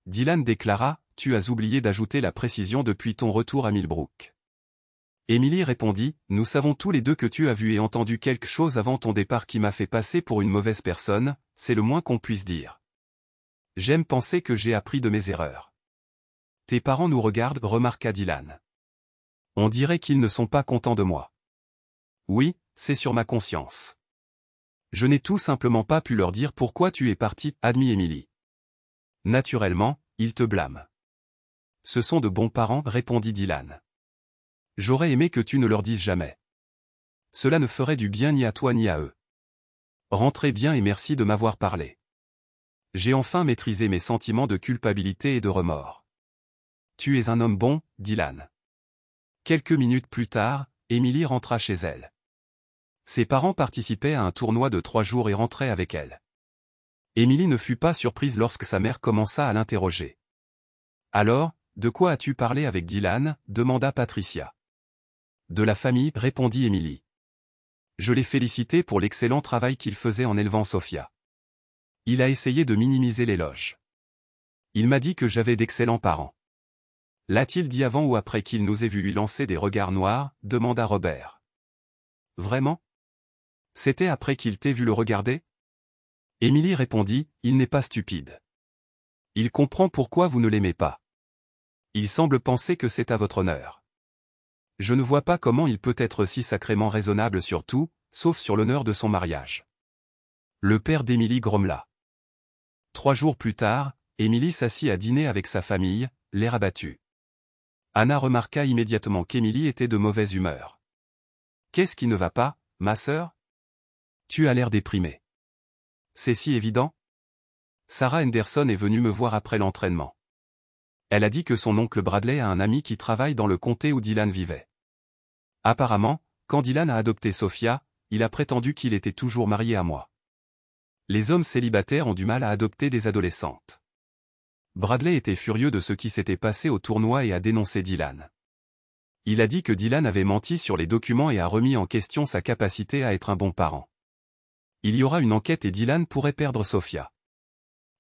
Dylan déclara, tu as oublié d'ajouter la précision depuis ton retour à Millbrook. Emily répondit, nous savons tous les deux que tu as vu et entendu quelque chose avant ton départ qui m'a fait passer pour une mauvaise personne, c'est le moins qu'on puisse dire. J'aime penser que j'ai appris de mes erreurs. Tes parents nous regardent, remarqua Dylan. On dirait qu'ils ne sont pas contents de moi. Oui, c'est sur ma conscience. Je n'ai tout simplement pas pu leur dire pourquoi tu es parti, admit Emily. Naturellement, ils te blâment. Ce sont de bons parents, répondit Dylan. J'aurais aimé que tu ne leur dises jamais. Cela ne ferait du bien ni à toi ni à eux. Rentrez bien et merci de m'avoir parlé. J'ai enfin maîtrisé mes sentiments de culpabilité et de remords. Tu es un homme bon, Dylan. Quelques minutes plus tard, Emily rentra chez elle. Ses parents participaient à un tournoi de 3 jours et rentraient avec elle. Emily ne fut pas surprise lorsque sa mère commença à l'interroger. Alors, de quoi as-tu parlé avec Dylan, demanda Patricia. De la famille, répondit Emily. Je l'ai félicité pour l'excellent travail qu'il faisait en élevant Sophia. Il a essayé de minimiser l'éloge. Il m'a dit que j'avais d'excellents parents. L'a-t-il dit avant ou après qu'il nous ait vu lui lancer des regards noirs, demanda Robert. Vraiment? C'était après qu'il t'ait vu le regarder? Emily répondit, il n'est pas stupide. Il comprend pourquoi vous ne l'aimez pas. Il semble penser que c'est à votre honneur. Je ne vois pas comment il peut être si sacrément raisonnable sur tout, sauf sur l'honneur de son mariage. Le père d'Emily grommela. 3 jours plus tard, Emily s'assit à dîner avec sa famille, l'air abattu. Anna remarqua immédiatement qu'Emily était de mauvaise humeur. Qu'est-ce qui ne va pas, ma sœur? Tu as l'air déprimée. C'est si évident? Sarah Henderson est venue me voir après l'entraînement. Elle a dit que son oncle Bradley a un ami qui travaille dans le comté où Dylan vivait. Apparemment, quand Dylan a adopté Sophia, il a prétendu qu'il était toujours marié à moi. Les hommes célibataires ont du mal à adopter des adolescentes. Bradley était furieux de ce qui s'était passé au tournoi et a dénoncé Dylan. Il a dit que Dylan avait menti sur les documents et a remis en question sa capacité à être un bon parent. Il y aura une enquête et Dylan pourrait perdre Sophia.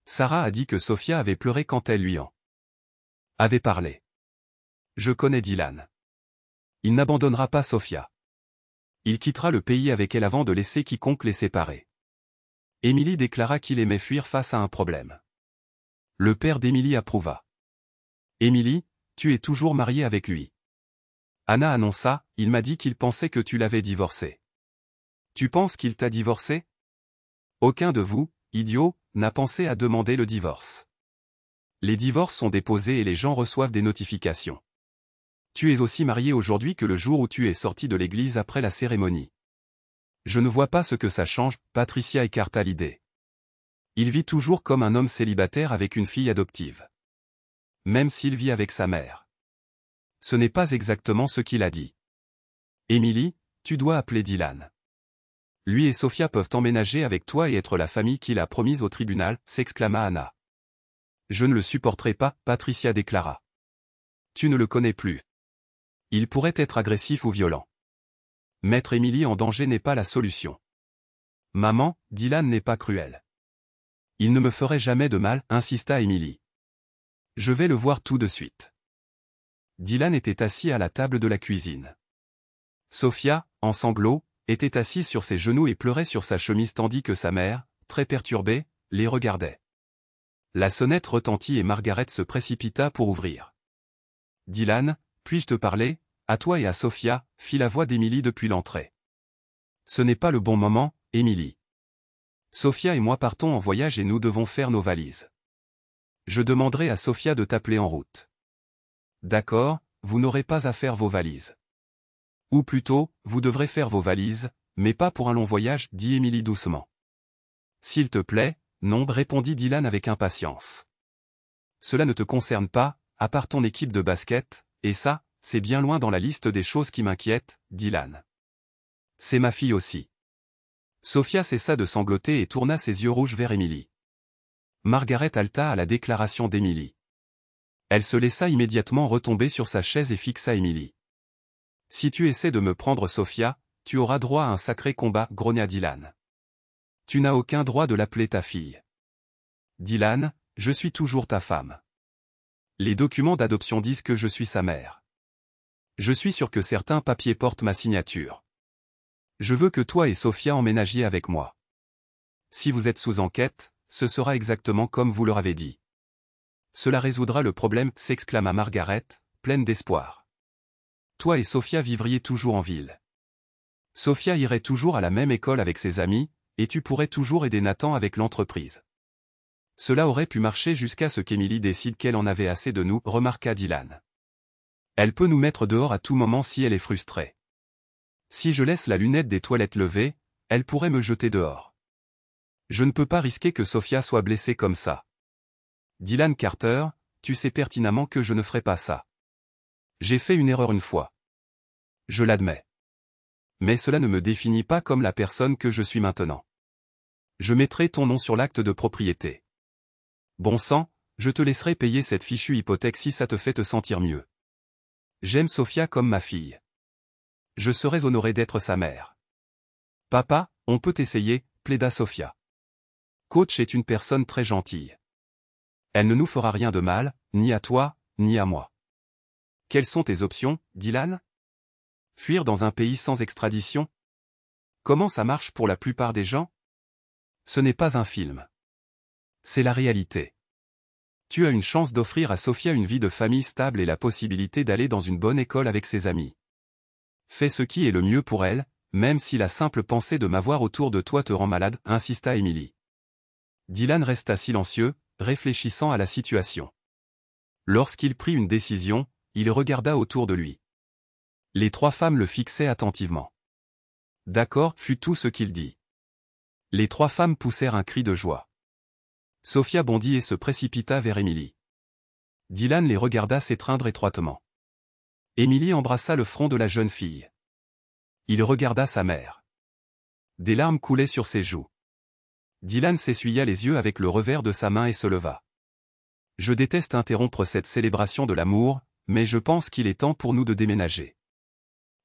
Sarah a dit que Sophia avait pleuré quand elle lui en avait parlé. Je connais Dylan. Il n'abandonnera pas Sophia. Il quittera le pays avec elle avant de laisser quiconque les séparer. Emily déclara qu'il aimait fuir face à un problème. Le père d'Emily approuva. Emily, tu es toujours mariée avec lui. Anna annonça, il m'a dit qu'il pensait que tu l'avais divorcé. Tu penses qu'il t'a divorcé? Aucun de vous, idiot, n'a pensé à demander le divorce. Les divorces sont déposés et les gens reçoivent des notifications. Tu es aussi marié aujourd'hui que le jour où tu es sorti de l'église après la cérémonie. Je ne vois pas ce que ça change, Patricia écarta l'idée. Il vit toujours comme un homme célibataire avec une fille adoptive. Même s'il vit avec sa mère. Ce n'est pas exactement ce qu'il a dit. Emily, tu dois appeler Dylan. Lui et Sophia peuvent emménager avec toi et être la famille qu'il a promise au tribunal, s'exclama Anna. Je ne le supporterai pas, Patricia déclara. Tu ne le connais plus. Il pourrait être agressif ou violent. Mettre Emily en danger n'est pas la solution. Maman, Dylan n'est pas cruel. Il ne me ferait jamais de mal, insista Emily. Je vais le voir tout de suite. Dylan était assis à la table de la cuisine. Sophia, en sanglots, était assise sur ses genoux et pleurait sur sa chemise tandis que sa mère, très perturbée, les regardait. La sonnette retentit et Margaret se précipita pour ouvrir. Dylan, puis-je te parler, à toi et à Sophia, fit la voix d'Emily depuis l'entrée. Ce n'est pas le bon moment, Emily. Sophia et moi partons en voyage et nous devons faire nos valises. Je demanderai à Sophia de t'appeler en route. D'accord, vous n'aurez pas à faire vos valises. Ou plutôt, vous devrez faire vos valises, mais pas pour un long voyage, dit Émilie doucement. S'il te plaît, non, répondit Dylan avec impatience. Cela ne te concerne pas, à part ton équipe de basket, et ça, c'est bien loin dans la liste des choses qui m'inquiètent, Dylan. C'est ma fille aussi. Sophia cessa de sangloter et tourna ses yeux rouges vers Émilie. Margaret halta à la déclaration d'Émilie. Elle se laissa immédiatement retomber sur sa chaise et fixa Émilie. Si tu essaies de me prendre Sophia, tu auras droit à un sacré combat, grogna Dylan. Tu n'as aucun droit de l'appeler ta fille. Dylan, je suis toujours ta femme. Les documents d'adoption disent que je suis sa mère. Je suis sûr que certains papiers portent ma signature. Je veux que toi et Sophia emménagiez avec moi. Si vous êtes sous enquête, ce sera exactement comme vous leur avez dit. Cela résoudra le problème, s'exclama Margaret, pleine d'espoir. Toi et Sophia vivriez toujours en ville. Sophia irait toujours à la même école avec ses amis, et tu pourrais toujours aider Nathan avec l'entreprise. Cela aurait pu marcher jusqu'à ce qu'Émilie décide qu'elle en avait assez de nous, remarqua Dylan. Elle peut nous mettre dehors à tout moment si elle est frustrée. Si je laisse la lunette des toilettes levée, elle pourrait me jeter dehors. Je ne peux pas risquer que Sophia soit blessée comme ça. Dylan Carter, tu sais pertinemment que je ne ferai pas ça. J'ai fait une erreur une fois. Je l'admets. Mais cela ne me définit pas comme la personne que je suis maintenant. Je mettrai ton nom sur l'acte de propriété. Bon sang, je te laisserai payer cette fichue hypothèque si ça te fait te sentir mieux. J'aime Sophia comme ma fille. Je serais honoré d'être sa mère. Papa, on peut essayer, plaida Sophia. Coach est une personne très gentille. Elle ne nous fera rien de mal, ni à toi, ni à moi. Quelles sont tes options, Dylan? Fuir dans un pays sans extradition? Comment ça marche pour la plupart des gens? Ce n'est pas un film. C'est la réalité. Tu as une chance d'offrir à Sophia une vie de famille stable et la possibilité d'aller dans une bonne école avec ses amis. Fais ce qui est le mieux pour elle, même si la simple pensée de m'avoir autour de toi te rend malade, insista Émilie. Dylan resta silencieux, réfléchissant à la situation. Lorsqu'il prit une décision, il regarda autour de lui. Les trois femmes le fixaient attentivement. D'accord, fut tout ce qu'il dit. Les trois femmes poussèrent un cri de joie. Sophia bondit et se précipita vers Émilie. Dylan les regarda s'étreindre étroitement. Émilie embrassa le front de la jeune fille. Il regarda sa mère. Des larmes coulaient sur ses joues. Dylan s'essuya les yeux avec le revers de sa main et se leva. Je déteste interrompre cette célébration de l'amour, mais je pense qu'il est temps pour nous de déménager.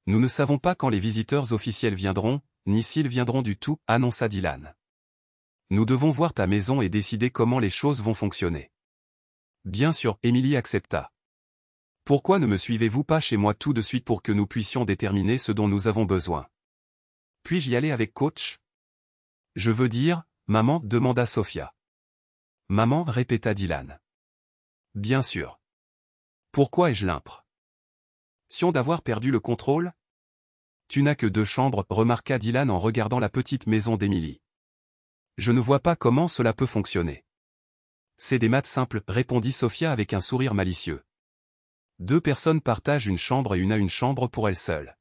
Nous ne savons pas quand les visiteurs officiels viendront, ni s'ils viendront du tout, annonça Dylan. Nous devons voir ta maison et décider comment les choses vont fonctionner. Bien sûr, Émilie accepta. Pourquoi ne me suivez-vous pas chez moi tout de suite pour que nous puissions déterminer ce dont nous avons besoin? Puis-je y aller avec coach? Je veux dire, maman, demanda Sophia. Maman, répéta Dylan. Bien sûr. Pourquoi ai-je l'impre? Sion d'avoir perdu le contrôle? Tu n'as que 2 chambres, remarqua Dylan en regardant la petite maison d'Émilie. Je ne vois pas comment cela peut fonctionner. C'est des maths simples, répondit Sophia avec un sourire malicieux. 2 personnes partagent une chambre et une a une chambre pour elle seule.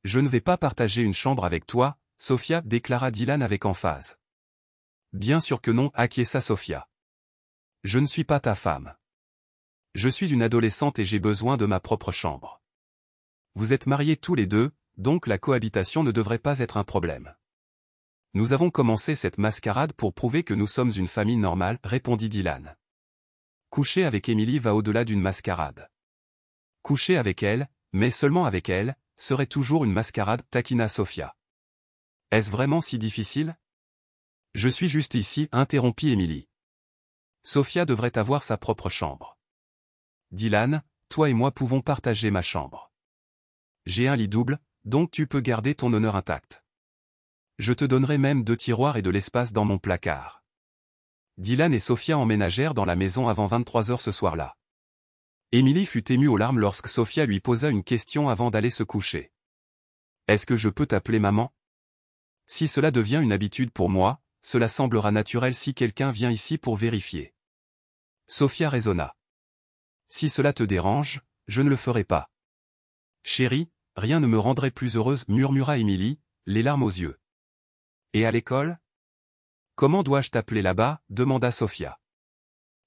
Je ne vais pas partager une chambre avec toi, Sophia, déclara Dylan avec emphase. Bien sûr que non, acquiesça Sophia. Je ne suis pas ta femme. Je suis une adolescente et j'ai besoin de ma propre chambre. Vous êtes mariés tous les deux, donc la cohabitation ne devrait pas être un problème. Nous avons commencé cette mascarade pour prouver que nous sommes une famille normale, répondit Dylan. Coucher avec Émilie va au-delà d'une mascarade. Coucher avec elle, mais seulement avec elle, serait toujours une mascarade, taquina Sophia. Est-ce vraiment si difficile? Je suis juste ici, interrompit Émilie. Sophia devrait avoir sa propre chambre. Dylan, toi et moi pouvons partager ma chambre. J'ai un lit double, donc tu peux garder ton honneur intact. Je te donnerai même 2 tiroirs et de l'espace dans mon placard. Dylan et Sophia emménagèrent dans la maison avant 23 heures ce soir-là. Émilie fut émue aux larmes lorsque Sophia lui posa une question avant d'aller se coucher. Est-ce que je peux t'appeler maman? Si cela devient une habitude pour moi, cela semblera naturel si quelqu'un vient ici pour vérifier. Sophia raisonna. Si cela te dérange, je ne le ferai pas. Chérie, rien ne me rendrait plus heureuse, murmura Émilie, les larmes aux yeux. Et à l'école? Comment dois-je t'appeler là-bas? Demanda Sophia.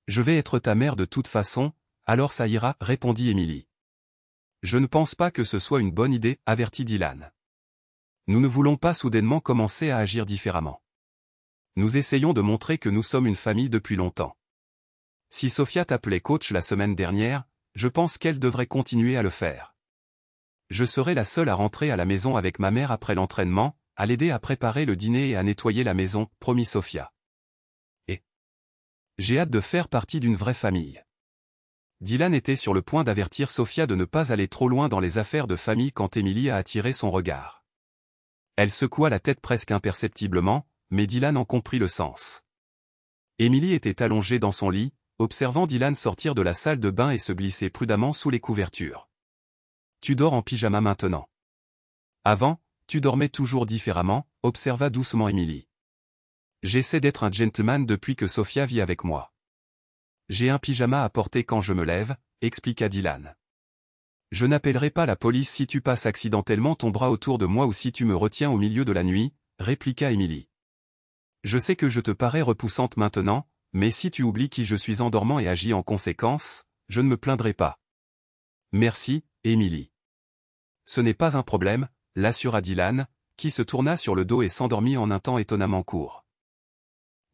Je vais être ta mère de toute façon, alors ça ira, répondit Émilie. Je ne pense pas que ce soit une bonne idée, avertit Dylan. Nous ne voulons pas soudainement commencer à agir différemment. Nous essayons de montrer que nous sommes une famille depuis longtemps. Si Sophia t'appelait coach la semaine dernière, je pense qu'elle devrait continuer à le faire. Je serai la seule à rentrer à la maison avec ma mère après l'entraînement, à l'aider à préparer le dîner et à nettoyer la maison, promit Sophia. Et j'ai hâte de faire partie d'une vraie famille. Dylan était sur le point d'avertir Sophia de ne pas aller trop loin dans les affaires de famille quand Émilie a attiré son regard. Elle secoua la tête presque imperceptiblement, mais Dylan en comprit le sens. Émilie était allongée dans son lit, observant Dylan sortir de la salle de bain et se glisser prudemment sous les couvertures. « Tu dors en pyjama maintenant. Avant, tu dormais toujours différemment, observa doucement Émilie. J'essaie d'être un gentleman depuis que Sophia vit avec moi. J'ai un pyjama à porter quand je me lève, expliqua Dylan. Je n'appellerai pas la police si tu passes accidentellement ton bras autour de moi ou si tu me retiens au milieu de la nuit, répliqua Émilie. Je sais que je te parais repoussante maintenant, mais si tu oublies qui je suis en dormant et agis en conséquence, je ne me plaindrai pas. Merci, Émilie. Ce n'est pas un problème, l'assura Dylan, qui se tourna sur le dos et s'endormit en un temps étonnamment court.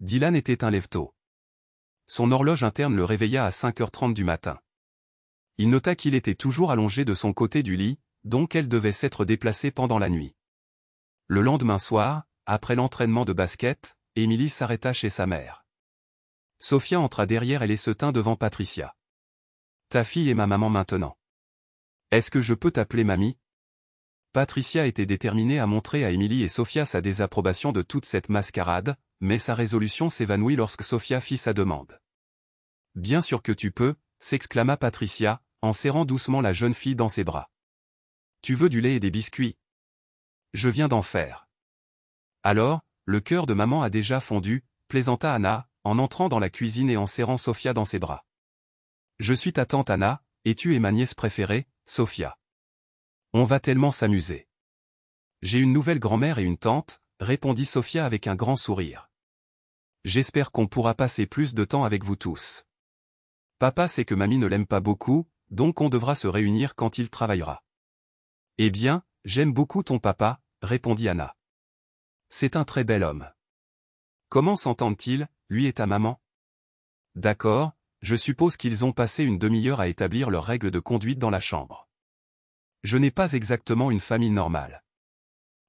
Dylan était un lève-tôt. Son horloge interne le réveilla à 5h30 du matin. Il nota qu'il était toujours allongé de son côté du lit, donc elle devait s'être déplacée pendant la nuit. Le lendemain soir, après l'entraînement de basket, Émilie s'arrêta chez sa mère. Sophia entra derrière elle et se tint devant Patricia. « Ta fille est ma maman maintenant. Est-ce que je peux t'appeler mamie ?» Patricia était déterminée à montrer à Émilie et Sophia sa désapprobation de toute cette mascarade, mais sa résolution s'évanouit lorsque Sophia fit sa demande. « Bien sûr que tu peux », s'exclama Patricia, en serrant doucement la jeune fille dans ses bras. « Tu veux du lait et des biscuits ? Je viens d'en faire. » Alors, le cœur de maman a déjà fondu, plaisanta Anna, en entrant dans la cuisine et en serrant Sophia dans ses bras. « Je suis ta tante Anna, et tu es ma nièce préférée, Sophia. On va tellement s'amuser. »« J'ai une nouvelle grand-mère et une tante, » répondit Sophia avec un grand sourire. « J'espère qu'on pourra passer plus de temps avec vous tous. Papa sait que mamie ne l'aime pas beaucoup, donc on devra se réunir quand il travaillera. »« Eh bien, j'aime beaucoup ton papa, » répondit Anna. « C'est un très bel homme. »« Comment s'entendent-ils, lui et ta maman ? » ?»« D'accord, je suppose qu'ils ont passé une demi-heure à établir leurs règles de conduite dans la chambre. Je n'ai pas exactement une famille normale. »«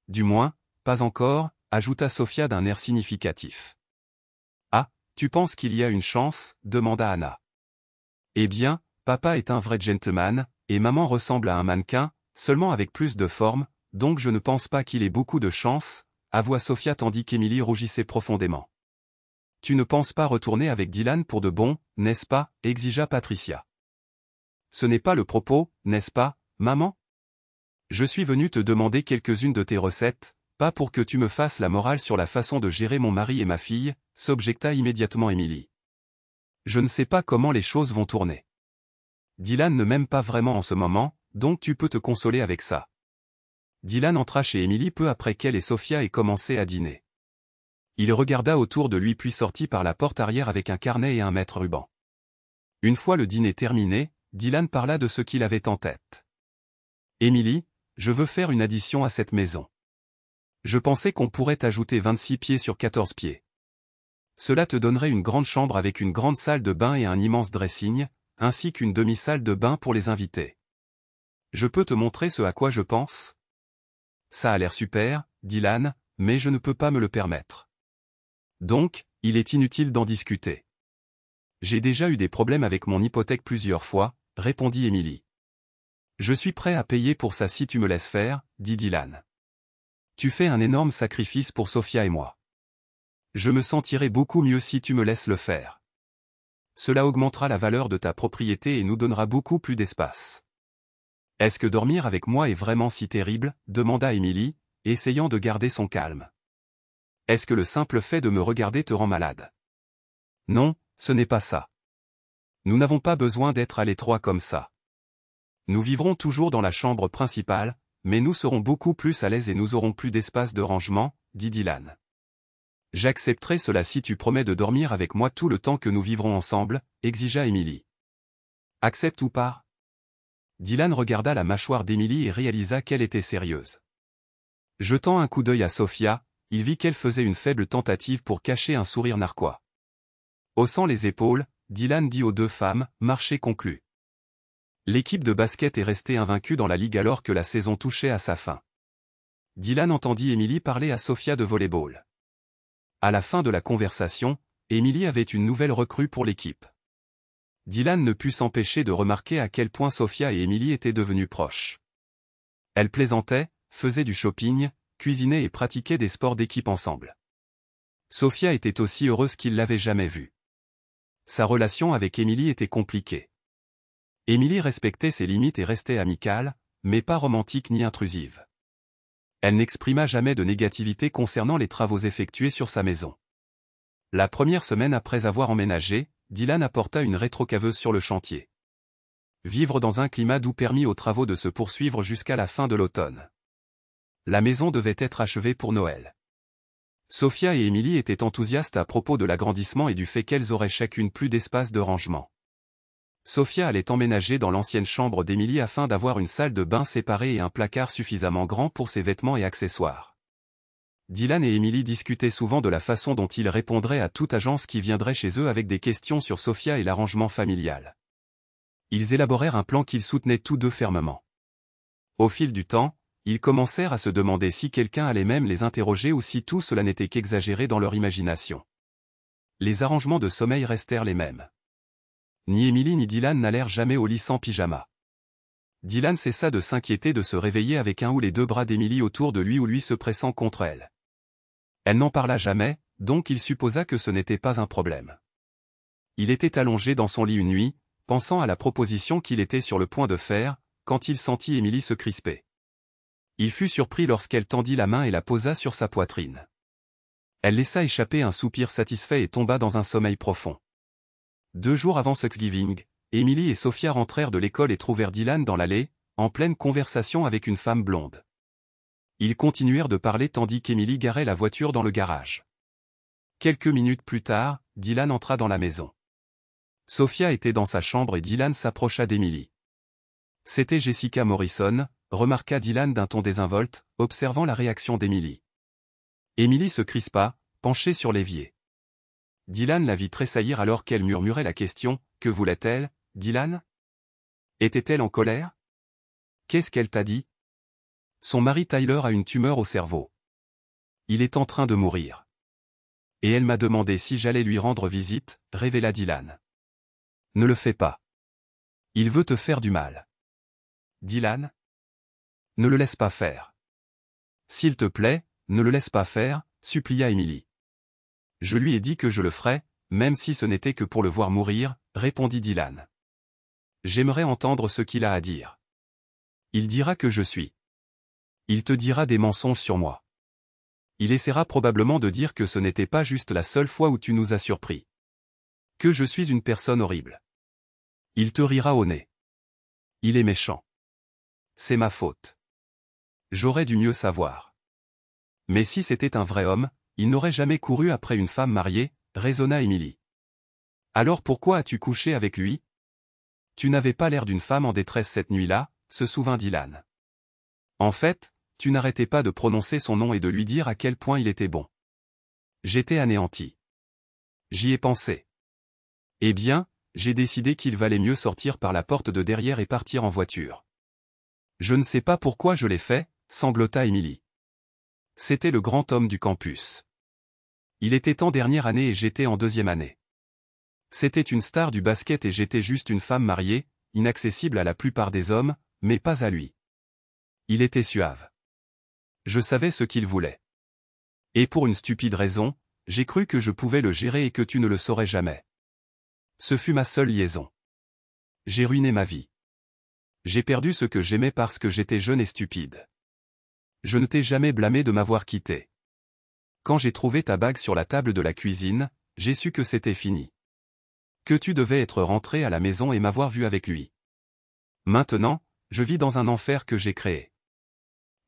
Du moins, pas encore, » ajouta Sophia d'un air significatif. « Ah, tu penses qu'il y a une chance ? » demanda Anna. « Eh bien, papa est un vrai gentleman, et maman ressemble à un mannequin, seulement avec plus de forme, donc je ne pense pas qu'il ait beaucoup de chance, » avoua Sophia tandis qu'Émilie rougissait profondément. « Tu ne penses pas retourner avec Dylan pour de bon, n'est-ce pas ? Exigea Patricia. « Ce n'est pas le propos, n'est-ce pas, maman ? Je suis venue te demander quelques-unes de tes recettes, pas pour que tu me fasses la morale sur la façon de gérer mon mari et ma fille, » s'objecta immédiatement Émilie. « Je ne sais pas comment les choses vont tourner. Dylan ne m'aime pas vraiment en ce moment, donc tu peux te consoler avec ça. » Dylan entra chez Émilie peu après qu'elle et Sophia aient commencé à dîner. Il regarda autour de lui puis sortit par la porte arrière avec un carnet et un mètre-ruban. Une fois le dîner terminé, Dylan parla de ce qu'il avait en tête. « Émilie, je veux faire une addition à cette maison. Je pensais qu'on pourrait ajouter 26 pieds sur 14 pieds. Cela te donnerait une grande chambre avec une grande salle de bain et un immense dressing, ainsi qu'une demi-salle de bain pour les invités. Je peux te montrer ce à quoi je pense ? Ça a l'air super, Dylan, mais je ne peux pas me le permettre. Donc, il est inutile d'en discuter. J'ai déjà eu des problèmes avec mon hypothèque plusieurs fois, répondit Émilie. Je suis prêt à payer pour ça si tu me laisses faire, dit Dylan. Tu fais un énorme sacrifice pour Sophia et moi. Je me sentirai beaucoup mieux si tu me laisses le faire. Cela augmentera la valeur de ta propriété et nous donnera beaucoup plus d'espace. Est-ce que dormir avec moi est vraiment si terrible ? Demanda Émilie, essayant de garder son calme. Est-ce que le simple fait de me regarder te rend malade ? Non, ce n'est pas ça. Nous n'avons pas besoin d'être à l'étroit comme ça. Nous vivrons toujours dans la chambre principale, mais nous serons beaucoup plus à l'aise et nous aurons plus d'espace de rangement, dit Dylan. J'accepterai cela si tu promets de dormir avec moi tout le temps que nous vivrons ensemble, exigea Emily. Accepte ou pas? Dylan regarda la mâchoire d'Emily et réalisa qu'elle était sérieuse. Jetant un coup d'œil à Sophia, il vit qu'elle faisait une faible tentative pour cacher un sourire narquois. Haussant les épaules, Dylan dit aux deux femmes, marché conclu. L'équipe de basket est restée invaincue dans la ligue alors que la saison touchait à sa fin. Dylan entendit Emily parler à Sophia de volleyball. À la fin de la conversation, Emily avait une nouvelle recrue pour l'équipe. Dylan ne put s'empêcher de remarquer à quel point Sophia et Emily étaient devenues proches. Elles plaisantaient, faisaient du shopping, cuisinaient et pratiquaient des sports d'équipe ensemble. Sophia était aussi heureuse qu'il l'avait jamais vue. Sa relation avec Emily était compliquée. Emily respectait ses limites et restait amicale, mais pas romantique ni intrusive. Elle n'exprima jamais de négativité concernant les travaux effectués sur sa maison. La première semaine après avoir emménagé, Dylan apporta une rétrocaveuse sur le chantier. Vivre dans un climat doux permit aux travaux de se poursuivre jusqu'à la fin de l'automne. La maison devait être achevée pour Noël. Sophia et Emily étaient enthousiastes à propos de l'agrandissement et du fait qu'elles auraient chacune plus d'espace de rangement. Sophia allait emménager dans l'ancienne chambre d'Emily afin d'avoir une salle de bain séparée et un placard suffisamment grand pour ses vêtements et accessoires. Dylan et Emily discutaient souvent de la façon dont ils répondraient à toute agence qui viendrait chez eux avec des questions sur Sophia et l'arrangement familial. Ils élaborèrent un plan qu'ils soutenaient tous deux fermement. Au fil du temps, ils commencèrent à se demander si quelqu'un allait même les interroger ou si tout cela n'était qu'exagéré dans leur imagination. Les arrangements de sommeil restèrent les mêmes. Ni Emily ni Dylan n'allèrent jamais au lit sans pyjama. Dylan cessa de s'inquiéter de se réveiller avec un ou les deux bras d'Emily autour de lui ou lui se pressant contre elle. Elle n'en parla jamais, donc il supposa que ce n'était pas un problème. Il était allongé dans son lit une nuit, pensant à la proposition qu'il était sur le point de faire, quand il sentit Emily se crisper. Il fut surpris lorsqu'elle tendit la main et la posa sur sa poitrine. Elle laissa échapper un soupir satisfait et tomba dans un sommeil profond. 2 jours avant Thanksgiving, Emily et Sophia rentrèrent de l'école et trouvèrent Dylan dans l'allée, en pleine conversation avec une femme blonde. Ils continuèrent de parler tandis qu'Emily garait la voiture dans le garage. Quelques minutes plus tard, Dylan entra dans la maison. Sophia était dans sa chambre et Dylan s'approcha d'Emily. C'était Jessica Morrison, remarqua Dylan d'un ton désinvolte, observant la réaction d'Emily. Emily se crispa, penchée sur l'évier. Dylan la vit tressaillir alors qu'elle murmurait la question, « Que voulait-elle, Dylan ? Était-elle en colère ? Qu'est-ce qu'elle t'a dit ? Son mari Tyler a une tumeur au cerveau. Il est en train de mourir. Et elle m'a demandé si j'allais lui rendre visite, révéla Dylan. Ne le fais pas. Il veut te faire du mal. Dylan ? Ne le laisse pas faire. S'il te plaît, ne le laisse pas faire, supplia Emily. Je lui ai dit que je le ferais, même si ce n'était que pour le voir mourir, répondit Dylan. J'aimerais entendre ce qu'il a à dire. Il dira que je suis. Il te dira des mensonges sur moi. Il essaiera probablement de dire que ce n'était pas juste la seule fois où tu nous as surpris. Que je suis une personne horrible. Il te rira au nez. Il est méchant. C'est ma faute. J'aurais dû mieux savoir. Mais si c'était un vrai homme, il n'aurait jamais couru après une femme mariée, raisonna Emily. Alors pourquoi as-tu couché avec lui ? Tu n'avais pas l'air d'une femme en détresse cette nuit-là, se souvint Dylan. En fait, tu n'arrêtais pas de prononcer son nom et de lui dire à quel point il était bon. J'étais anéanti. J'y ai pensé. Eh bien, j'ai décidé qu'il valait mieux sortir par la porte de derrière et partir en voiture. Je ne sais pas pourquoi je l'ai fait, sanglota Emily. C'était le grand homme du campus. Il était en dernière année et j'étais en 2e année. C'était une star du basket et j'étais juste une femme mariée, inaccessible à la plupart des hommes, mais pas à lui. Il était suave. Je savais ce qu'il voulait. Et pour une stupide raison, j'ai cru que je pouvais le gérer et que tu ne le saurais jamais. Ce fut ma seule liaison. J'ai ruiné ma vie. J'ai perdu ce que j'aimais parce que j'étais jeune et stupide. Je ne t'ai jamais blâmé de m'avoir quitté. Quand j'ai trouvé ta bague sur la table de la cuisine, j'ai su que c'était fini. Que tu devais être rentré à la maison et m'avoir vu avec lui. Maintenant, Je vis dans un enfer que j'ai créé.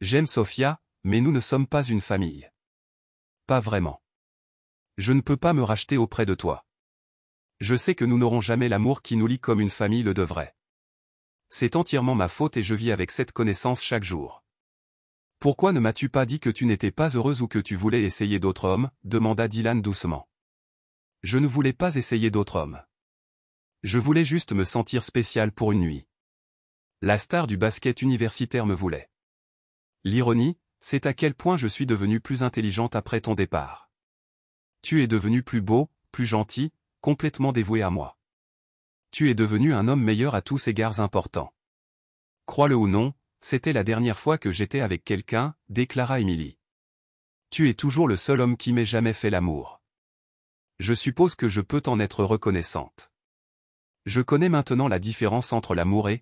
J'aime Sofia, mais nous ne sommes pas une famille. Pas vraiment. Je ne peux pas me racheter auprès de toi. Je sais que nous n'aurons jamais l'amour qui nous lie comme une famille le devrait. C'est entièrement ma faute et je vis avec cette connaissance chaque jour. Pourquoi ne m'as-tu pas dit que tu n'étais pas heureuse ou que tu voulais essayer d'autres hommes, demanda Dylan doucement. Je ne voulais pas essayer d'autres hommes. Je voulais juste me sentir spécial pour une nuit. La star du basket universitaire me voulait. L'ironie, c'est à quel point je suis devenue plus intelligente après ton départ. Tu es devenu plus beau, plus gentil, complètement dévoué à moi. Tu es devenu un homme meilleur à tous égards importants. Crois-le ou non, c'était la dernière fois que j'étais avec quelqu'un, déclara Emily. Tu es toujours le seul homme qui m'ait jamais fait l'amour. Je suppose que je peux t'en être reconnaissante. Je connais maintenant la différence entre l'amour et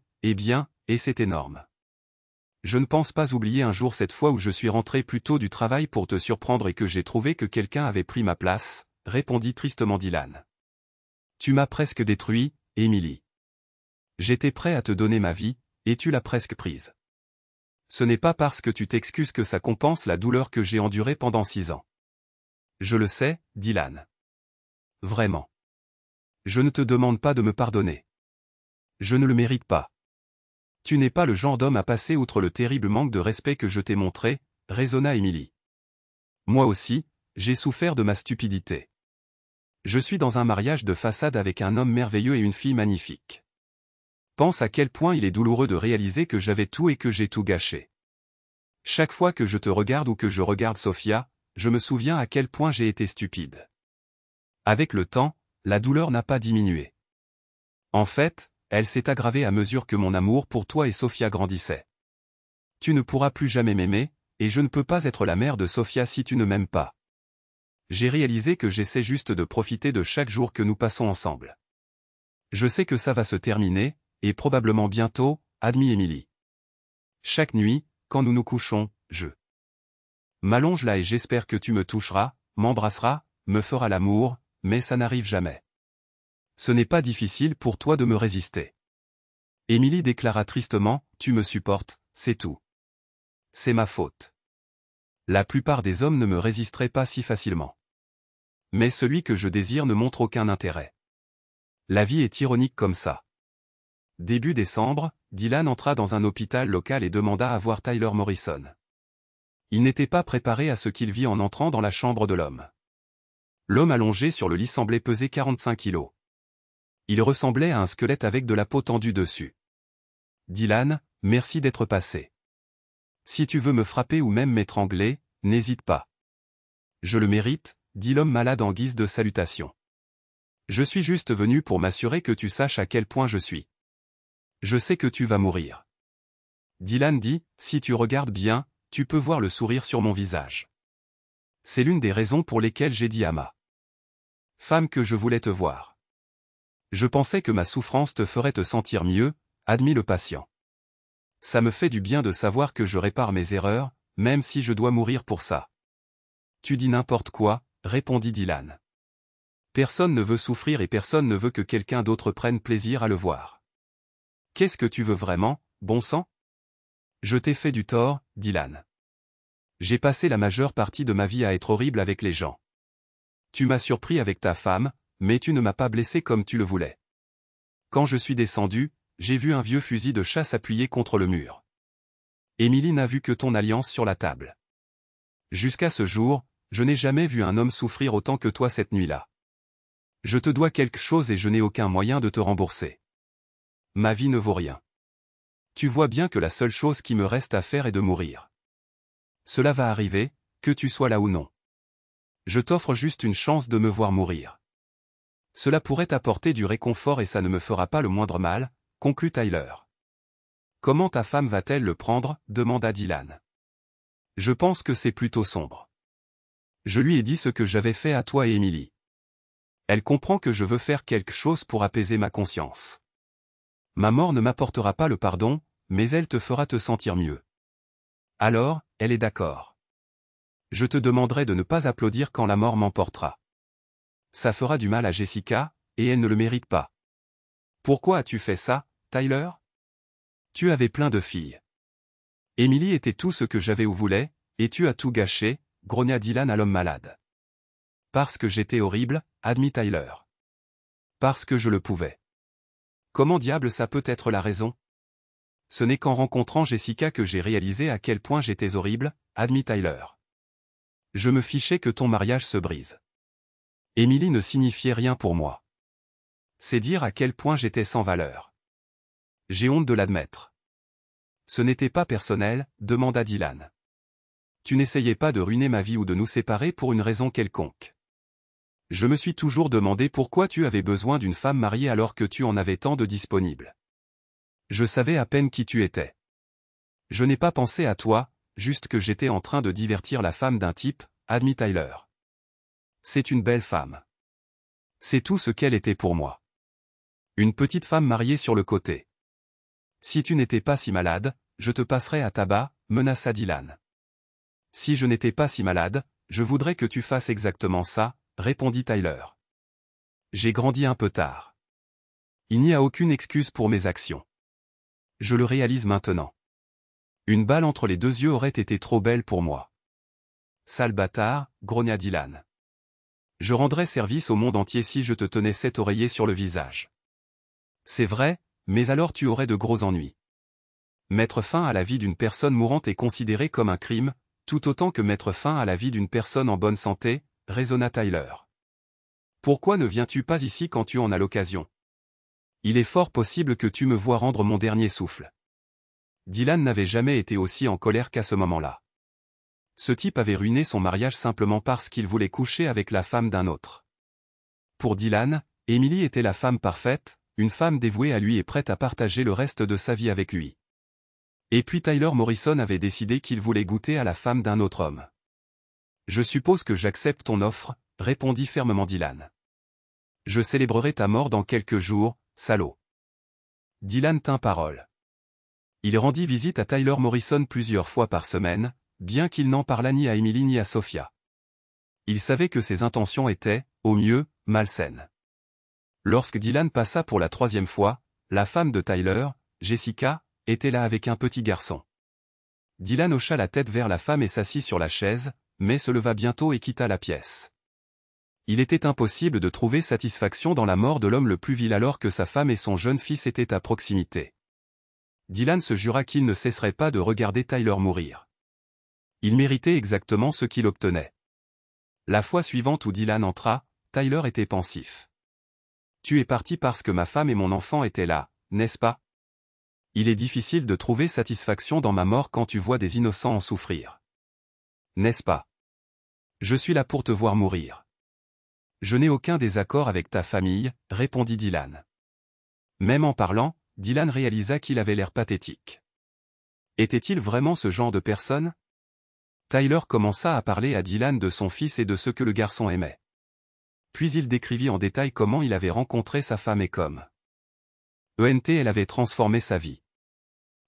c'est énorme. Je ne pense pas oublier un jour cette fois où je suis rentré plus tôt du travail pour te surprendre et que j'ai trouvé que quelqu'un avait pris ma place, répondit tristement Dylan. Tu m'as presque détruit, Emily. J'étais prêt à te donner ma vie, et tu l'as presque prise. Ce n'est pas parce que tu t'excuses que ça compense la douleur que j'ai endurée pendant 6 ans. Je le sais, Dylan. Vraiment. Je ne te demande pas de me pardonner. Je ne le mérite pas. Tu n'es pas le genre d'homme à passer outre le terrible manque de respect que je t'ai montré, raisonna Emily. Moi aussi, j'ai souffert de ma stupidité. Je suis dans un mariage de façade avec un homme merveilleux et une fille magnifique. Pense à quel point il est douloureux de réaliser que j'avais tout et que j'ai tout gâché. Chaque fois que je te regarde ou que je regarde Sofia, je me souviens à quel point j'ai été stupide. Avec le temps, la douleur n'a pas diminué. En fait, elle s'est aggravée à mesure que mon amour pour toi et Sofia grandissait. Tu ne pourras plus jamais m'aimer, et je ne peux pas être la mère de Sofia si tu ne m'aimes pas. J'ai réalisé que j'essaie juste de profiter de chaque jour que nous passons ensemble. Je sais que ça va se terminer, et probablement bientôt, admit Emily. Chaque nuit, quand nous nous couchons, je m'allonge là et j'espère que tu me toucheras, m'embrasseras, me feras l'amour, mais ça n'arrive jamais. Ce n'est pas difficile pour toi de me résister. Emily déclara tristement, tu me supportes, c'est tout. C'est ma faute. La plupart des hommes ne me résisteraient pas si facilement. Mais celui que je désire ne montre aucun intérêt. La vie est ironique comme ça. Début décembre, Dylan entra dans un hôpital local et demanda à voir Tyler Morrison. Il n'était pas préparé à ce qu'il vit en entrant dans la chambre de l'homme. L'homme allongé sur le lit semblait peser 45 kilos. Il ressemblait à un squelette avec de la peau tendue dessus. Dylan, merci d'être passé. Si tu veux me frapper ou même m'étrangler, n'hésite pas. Je le mérite, dit l'homme malade en guise de salutation. Je suis juste venu pour m'assurer que tu saches à quel point je suis. Je sais que tu vas mourir. Dylan dit, si tu regardes bien, tu peux voir le sourire sur mon visage. C'est l'une des raisons pour lesquelles j'ai dit à ma femme que je voulais te voir. Je pensais que ma souffrance te ferait te sentir mieux, admit le patient. Ça me fait du bien de savoir que je répare mes erreurs, même si je dois mourir pour ça. Tu dis n'importe quoi, répondit Dylan. Personne ne veut souffrir et personne ne veut que quelqu'un d'autre prenne plaisir à le voir. Qu'est-ce que tu veux vraiment, bon sang? Je t'ai fait du tort, Dylan. J'ai passé la majeure partie de ma vie à être horrible avec les gens. Tu m'as surpris avec ta femme, mais tu ne m'as pas blessé comme tu le voulais. Quand je suis descendu, j'ai vu un vieux fusil de chasse appuyé contre le mur. Emily n'a vu que ton alliance sur la table. Jusqu'à ce jour, je n'ai jamais vu un homme souffrir autant que toi cette nuit-là. Je te dois quelque chose et je n'ai aucun moyen de te rembourser. Ma vie ne vaut rien. Tu vois bien que la seule chose qui me reste à faire est de mourir. Cela va arriver, que tu sois là ou non. Je t'offre juste une chance de me voir mourir. Cela pourrait t'apporter du réconfort et ça ne me fera pas le moindre mal, conclut Tyler. Comment ta femme va-t-elle le prendre, demanda Dylan. Je pense que c'est plutôt sombre. Je lui ai dit ce que j'avais fait à toi et Emily. Elle comprend que je veux faire quelque chose pour apaiser ma conscience. Ma mort ne m'apportera pas le pardon, mais elle te fera te sentir mieux. Alors, elle est d'accord. Je te demanderai de ne pas applaudir quand la mort m'emportera. Ça fera du mal à Jessica, et elle ne le mérite pas. Pourquoi as-tu fait ça, Tyler? Tu avais plein de filles. Emily était tout ce que j'avais ou voulais, et tu as tout gâché, grogna Dylan à l'homme malade. Parce que j'étais horrible, admit Tyler. Parce que je le pouvais. Comment diable ça peut être la raison? Ce n'est qu'en rencontrant Jessica que j'ai réalisé à quel point j'étais horrible, admit Tyler. Je me fichais que ton mariage se brise. Emily ne signifiait rien pour moi. C'est dire à quel point j'étais sans valeur. J'ai honte de l'admettre. Ce n'était pas personnel, demanda Dylan. Tu n'essayais pas de ruiner ma vie ou de nous séparer pour une raison quelconque. Je me suis toujours demandé pourquoi tu avais besoin d'une femme mariée alors que tu en avais tant de disponibles. Je savais à peine qui tu étais. Je n'ai pas pensé à toi, juste que j'étais en train de divertir la femme d'un type, admit Tyler. C'est une belle femme. C'est tout ce qu'elle était pour moi. Une petite femme mariée sur le côté. Si tu n'étais pas si malade, je te passerais à tabac, menaça Dylan. Si je n'étais pas si malade, je voudrais que tu fasses exactement ça, répondit Tyler. J'ai grandi un peu tard. Il n'y a aucune excuse pour mes actions. Je le réalise maintenant. Une balle entre les deux yeux aurait été trop belle pour moi. Sale bâtard, grogna Dylan. Je rendrais service au monde entier si je te tenais cet oreiller sur le visage. C'est vrai, mais alors tu aurais de gros ennuis. Mettre fin à la vie d'une personne mourante est considéré comme un crime, tout autant que mettre fin à la vie d'une personne en bonne santé, raisonna Tyler. Pourquoi ne viens-tu pas ici quand tu en as l'occasion? Il est fort possible que tu me vois rendre mon dernier souffle. Dylan n'avait jamais été aussi en colère qu'à ce moment-là. Ce type avait ruiné son mariage simplement parce qu'il voulait coucher avec la femme d'un autre. Pour Dylan, Emily était la femme parfaite, une femme dévouée à lui et prête à partager le reste de sa vie avec lui. Et puis Tyler Morrison avait décidé qu'il voulait goûter à la femme d'un autre homme. Je suppose que j'accepte ton offre, répondit fermement Dylan. Je célébrerai ta mort dans quelques jours, salaud. Dylan tint parole. Il rendit visite à Tyler Morrison plusieurs fois par semaine, bien qu'il n'en parlât ni à Emily ni à Sophia. Il savait que ses intentions étaient, au mieux, malsaines. Lorsque Dylan passa pour la 3e fois, la femme de Tyler, Jessica, était là avec un petit garçon. Dylan hocha la tête vers la femme et s'assit sur la chaise, mais se leva bientôt et quitta la pièce. Il était impossible de trouver satisfaction dans la mort de l'homme le plus vil alors que sa femme et son jeune fils étaient à proximité. Dylan se jura qu'il ne cesserait pas de regarder Tyler mourir. Il méritait exactement ce qu'il obtenait. La fois suivante où Dylan entra, Tyler était pensif. « Tu es parti parce que ma femme et mon enfant étaient là, n'est-ce pas? Il est difficile de trouver satisfaction dans ma mort quand tu vois des innocents en souffrir. N'est-ce pas? Je suis là pour te voir mourir. Je n'ai aucun désaccord avec ta famille, répondit Dylan. Même en parlant, Dylan réalisa qu'il avait l'air pathétique. Était-il vraiment ce genre de personne? Tyler commença à parler à Dylan de son fils et de ce que le garçon aimait. Puis il décrivit en détail comment il avait rencontré sa femme et comme elle avait transformé sa vie.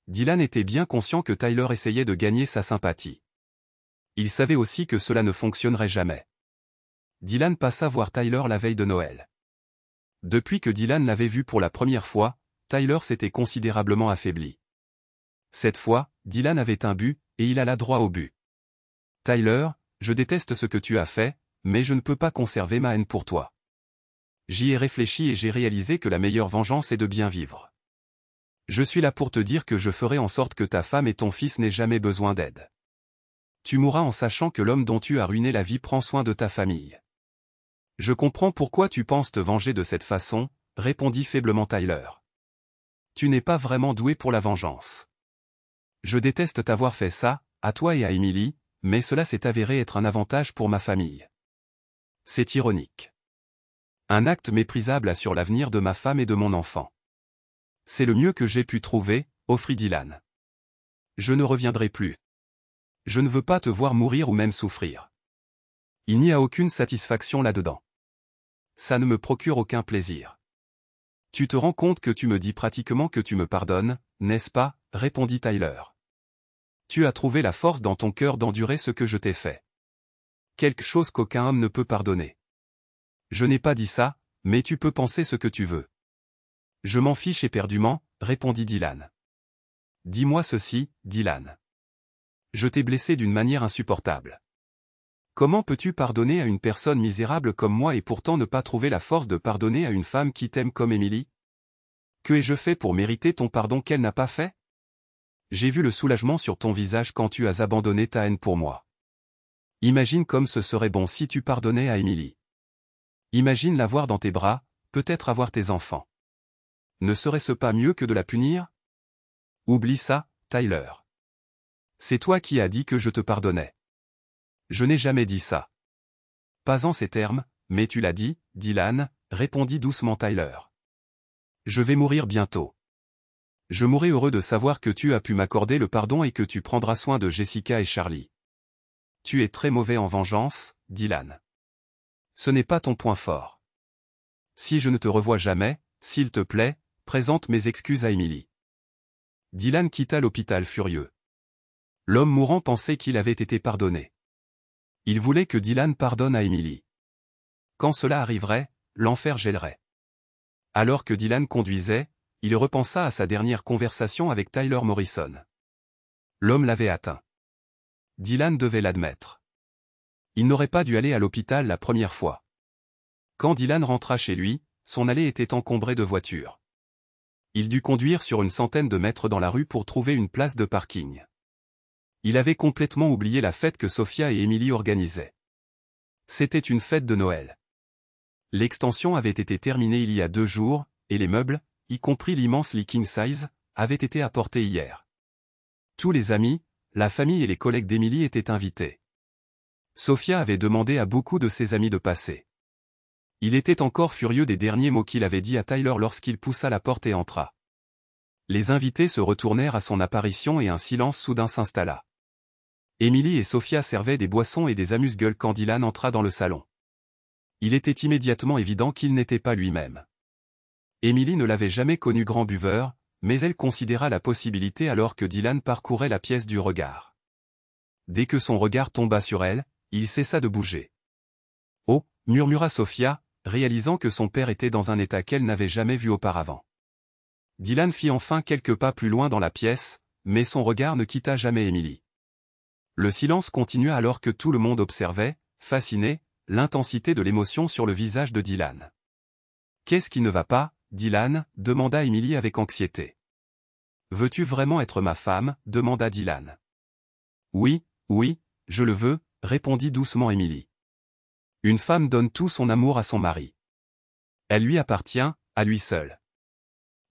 Dylan était bien conscient que Tyler essayait de gagner sa sympathie. Il savait aussi que cela ne fonctionnerait jamais. Dylan passa voir Tyler la veille de Noël. Depuis que Dylan l'avait vu pour la première fois, Tyler s'était considérablement affaibli. Cette fois, Dylan avait un but, et il alla droit au but. « Tyler, je déteste ce que tu as fait, mais je ne peux pas conserver ma haine pour toi. J'y ai réfléchi et j'ai réalisé que la meilleure vengeance est de bien vivre. Je suis là pour te dire que je ferai en sorte que ta femme et ton fils n'aient jamais besoin d'aide. Tu mourras en sachant que l'homme dont tu as ruiné la vie prend soin de ta famille. Je comprends pourquoi tu penses te venger de cette façon, répondit faiblement Tyler. Tu n'es pas vraiment doué pour la vengeance. Je déteste t'avoir fait ça, à toi et à Emily, mais cela s'est avéré être un avantage pour ma famille. C'est ironique. Un acte méprisable assure l'avenir de ma femme et de mon enfant. C'est le mieux que j'ai pu trouver, offrit Dylan. Je ne reviendrai plus. Je ne veux pas te voir mourir ou même souffrir. Il n'y a aucune satisfaction là-dedans. Ça ne me procure aucun plaisir. Tu te rends compte que tu me dis pratiquement que tu me pardonnes, n'est-ce pas, répondit Tyler. Tu as trouvé la force dans ton cœur d'endurer ce que je t'ai fait. Quelque chose qu'aucun homme ne peut pardonner. Je n'ai pas dit ça, mais tu peux penser ce que tu veux. Je m'en fiche éperdument, répondit Dylan. Dis-moi ceci, Dylan. Je t'ai blessé d'une manière insupportable. Comment peux-tu pardonner à une personne misérable comme moi et pourtant ne pas trouver la force de pardonner à une femme qui t'aime comme Emily? Que ai-je fait pour mériter ton pardon qu'elle n'a pas fait? J'ai vu le soulagement sur ton visage quand tu as abandonné ta haine pour moi. Imagine comme ce serait bon si tu pardonnais à Emily. Imagine l'avoir dans tes bras, peut-être avoir tes enfants. Ne serait-ce pas mieux que de la punir? Oublie ça, Tyler. C'est toi qui as dit que je te pardonnais. Je n'ai jamais dit ça. Pas en ces termes, mais tu l'as dit, Dylan, répondit doucement Tyler. Je vais mourir bientôt. Je mourrai heureux de savoir que tu as pu m'accorder le pardon et que tu prendras soin de Jessica et Charlie. Tu es très mauvais en vengeance, Dylan. Ce n'est pas ton point fort. Si je ne te revois jamais, s'il te plaît, présente mes excuses à Emily. Dylan quitta l'hôpital furieux. L'homme mourant pensait qu'il avait été pardonné. Il voulait que Dylan pardonne à Emily. Quand cela arriverait, l'enfer gèlerait. Alors que Dylan conduisait, il repensa à sa dernière conversation avec Tyler Morrison. L'homme l'avait atteint. Dylan devait l'admettre. Il n'aurait pas dû aller à l'hôpital la première fois. Quand Dylan rentra chez lui, son allée était encombrée de voitures. Il dut conduire sur une centaine de mètres dans la rue pour trouver une place de parking. Il avait complètement oublié la fête que Sophia et Emily organisaient. C'était une fête de Noël. L'extension avait été terminée il y a 2 jours, et les meubles, y compris l'immense lit king size, avaient été apportés hier. Tous les amis, la famille et les collègues d'Emily étaient invités. Sophia avait demandé à beaucoup de ses amis de passer. Il était encore furieux des derniers mots qu'il avait dit à Tyler lorsqu'il poussa la porte et entra. Les invités se retournèrent à son apparition et un silence soudain s'installa. Emily et Sophia servaient des boissons et des amuse-gueules quand Dylan entra dans le salon. Il était immédiatement évident qu'il n'était pas lui-même. Emily ne l'avait jamais connu grand buveur, mais elle considéra la possibilité alors que Dylan parcourait la pièce du regard. Dès que son regard tomba sur elle, il cessa de bouger. « Oh » murmura Sophia, réalisant que son père était dans un état qu'elle n'avait jamais vu auparavant. Dylan fit enfin quelques pas plus loin dans la pièce, mais son regard ne quitta jamais Emily. Le silence continua alors que tout le monde observait, fasciné, l'intensité de l'émotion sur le visage de Dylan. « Qu'est-ce qui ne va pas, Dylan » demanda Emily avec anxiété. « Veux-tu vraiment être ma femme » demanda Dylan. « Oui, oui, je le veux » répondit doucement Emily. Une femme donne tout son amour à son mari. Elle lui appartient, à lui seul.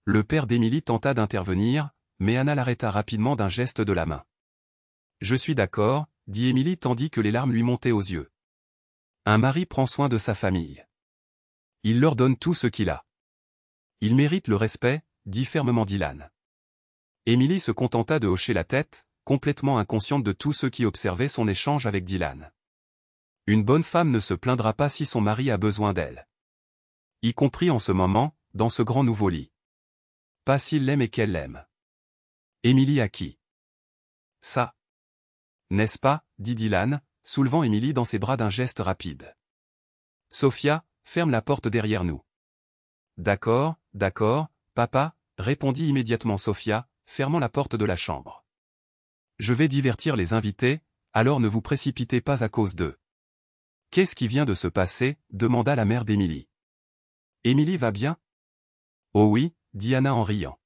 Le père d'Emily tenta d'intervenir, mais Anna l'arrêta rapidement d'un geste de la main. « Je suis d'accord » dit Emily tandis que les larmes lui montaient aux yeux. Un mari prend soin de sa famille. Il leur donne tout ce qu'il a. Il mérite le respect, dit fermement Dylan. Emily se contenta de hocher la tête, complètement inconsciente de tous ceux qui observaient son échange avec Dylan. Une bonne femme ne se plaindra pas si son mari a besoin d'elle. Y compris en ce moment, dans ce grand nouveau lit. Pas s'il l'aime et qu'elle l'aime. Emily a qui? Ça. N'est-ce pas, dit Dylan, soulevant Emily dans ses bras d'un geste rapide. Sophia, ferme la porte derrière nous. D'accord, papa, répondit immédiatement Sophia, fermant la porte de la chambre. Je vais divertir les invités, alors ne vous précipitez pas à cause d'eux. Qu'est-ce qui vient de se passer, demanda la mère d'Emily. Emily va bien? Oh oui, dit Anna en riant.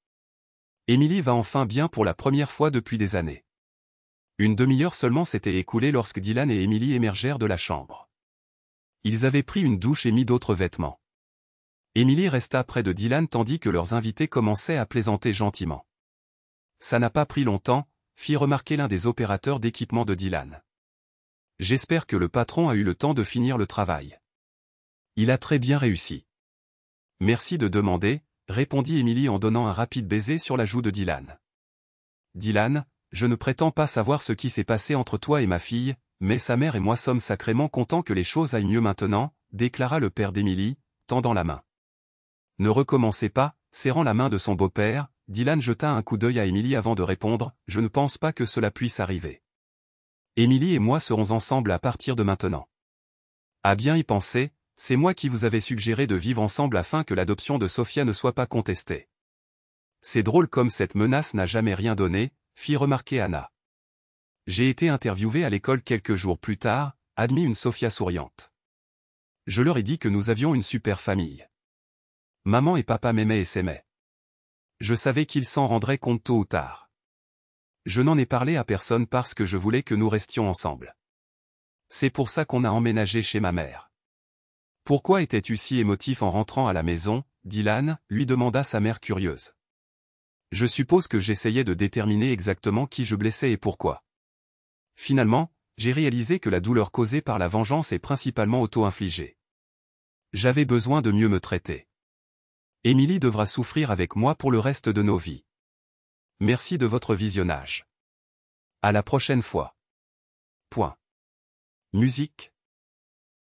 Emily va enfin bien pour la première fois depuis des années. Une demi-heure seulement s'était écoulée lorsque Dylan et Emily émergèrent de la chambre. Ils avaient pris une douche et mis d'autres vêtements. Emily resta près de Dylan tandis que leurs invités commençaient à plaisanter gentiment. Ça n'a pas pris longtemps, fit remarquer l'un des opérateurs d'équipement de Dylan. J'espère que le patron a eu le temps de finir le travail. Il a très bien réussi. Merci de demander, répondit Emily en donnant un rapide baiser sur la joue de Dylan. Dylan, je ne prétends pas savoir ce qui s'est passé entre toi et ma fille, mais sa mère et moi sommes sacrément contents que les choses aillent mieux maintenant, déclara le père d'Emily, tendant la main. Ne recommencez pas, serrant la main de son beau-père, Dylan jeta un coup d'œil à Emily avant de répondre, je ne pense pas que cela puisse arriver. Emily et moi serons ensemble à partir de maintenant. À bien y penser, c'est moi qui vous avais suggéré de vivre ensemble afin que l'adoption de Sophia ne soit pas contestée. C'est drôle comme cette menace n'a jamais rien donné, fit remarquer Anna. J'ai été interviewée à l'école quelques jours plus tard, admit une Sophia souriante. Je leur ai dit que nous avions une super famille. Maman et papa m'aimaient et s'aimaient. Je savais qu'ils s'en rendraient compte tôt ou tard. Je n'en ai parlé à personne parce que je voulais que nous restions ensemble. C'est pour ça qu'on a emménagé chez ma mère. Pourquoi étais-tu si émotif en rentrant à la maison, Dylan, lui demanda sa mère curieuse. Je suppose que j'essayais de déterminer exactement qui je blessais et pourquoi. Finalement, j'ai réalisé que la douleur causée par la vengeance est principalement auto-infligée. J'avais besoin de mieux me traiter. Émilie devra souffrir avec moi pour le reste de nos vies. Merci de votre visionnage. À la prochaine fois. Point. Musique,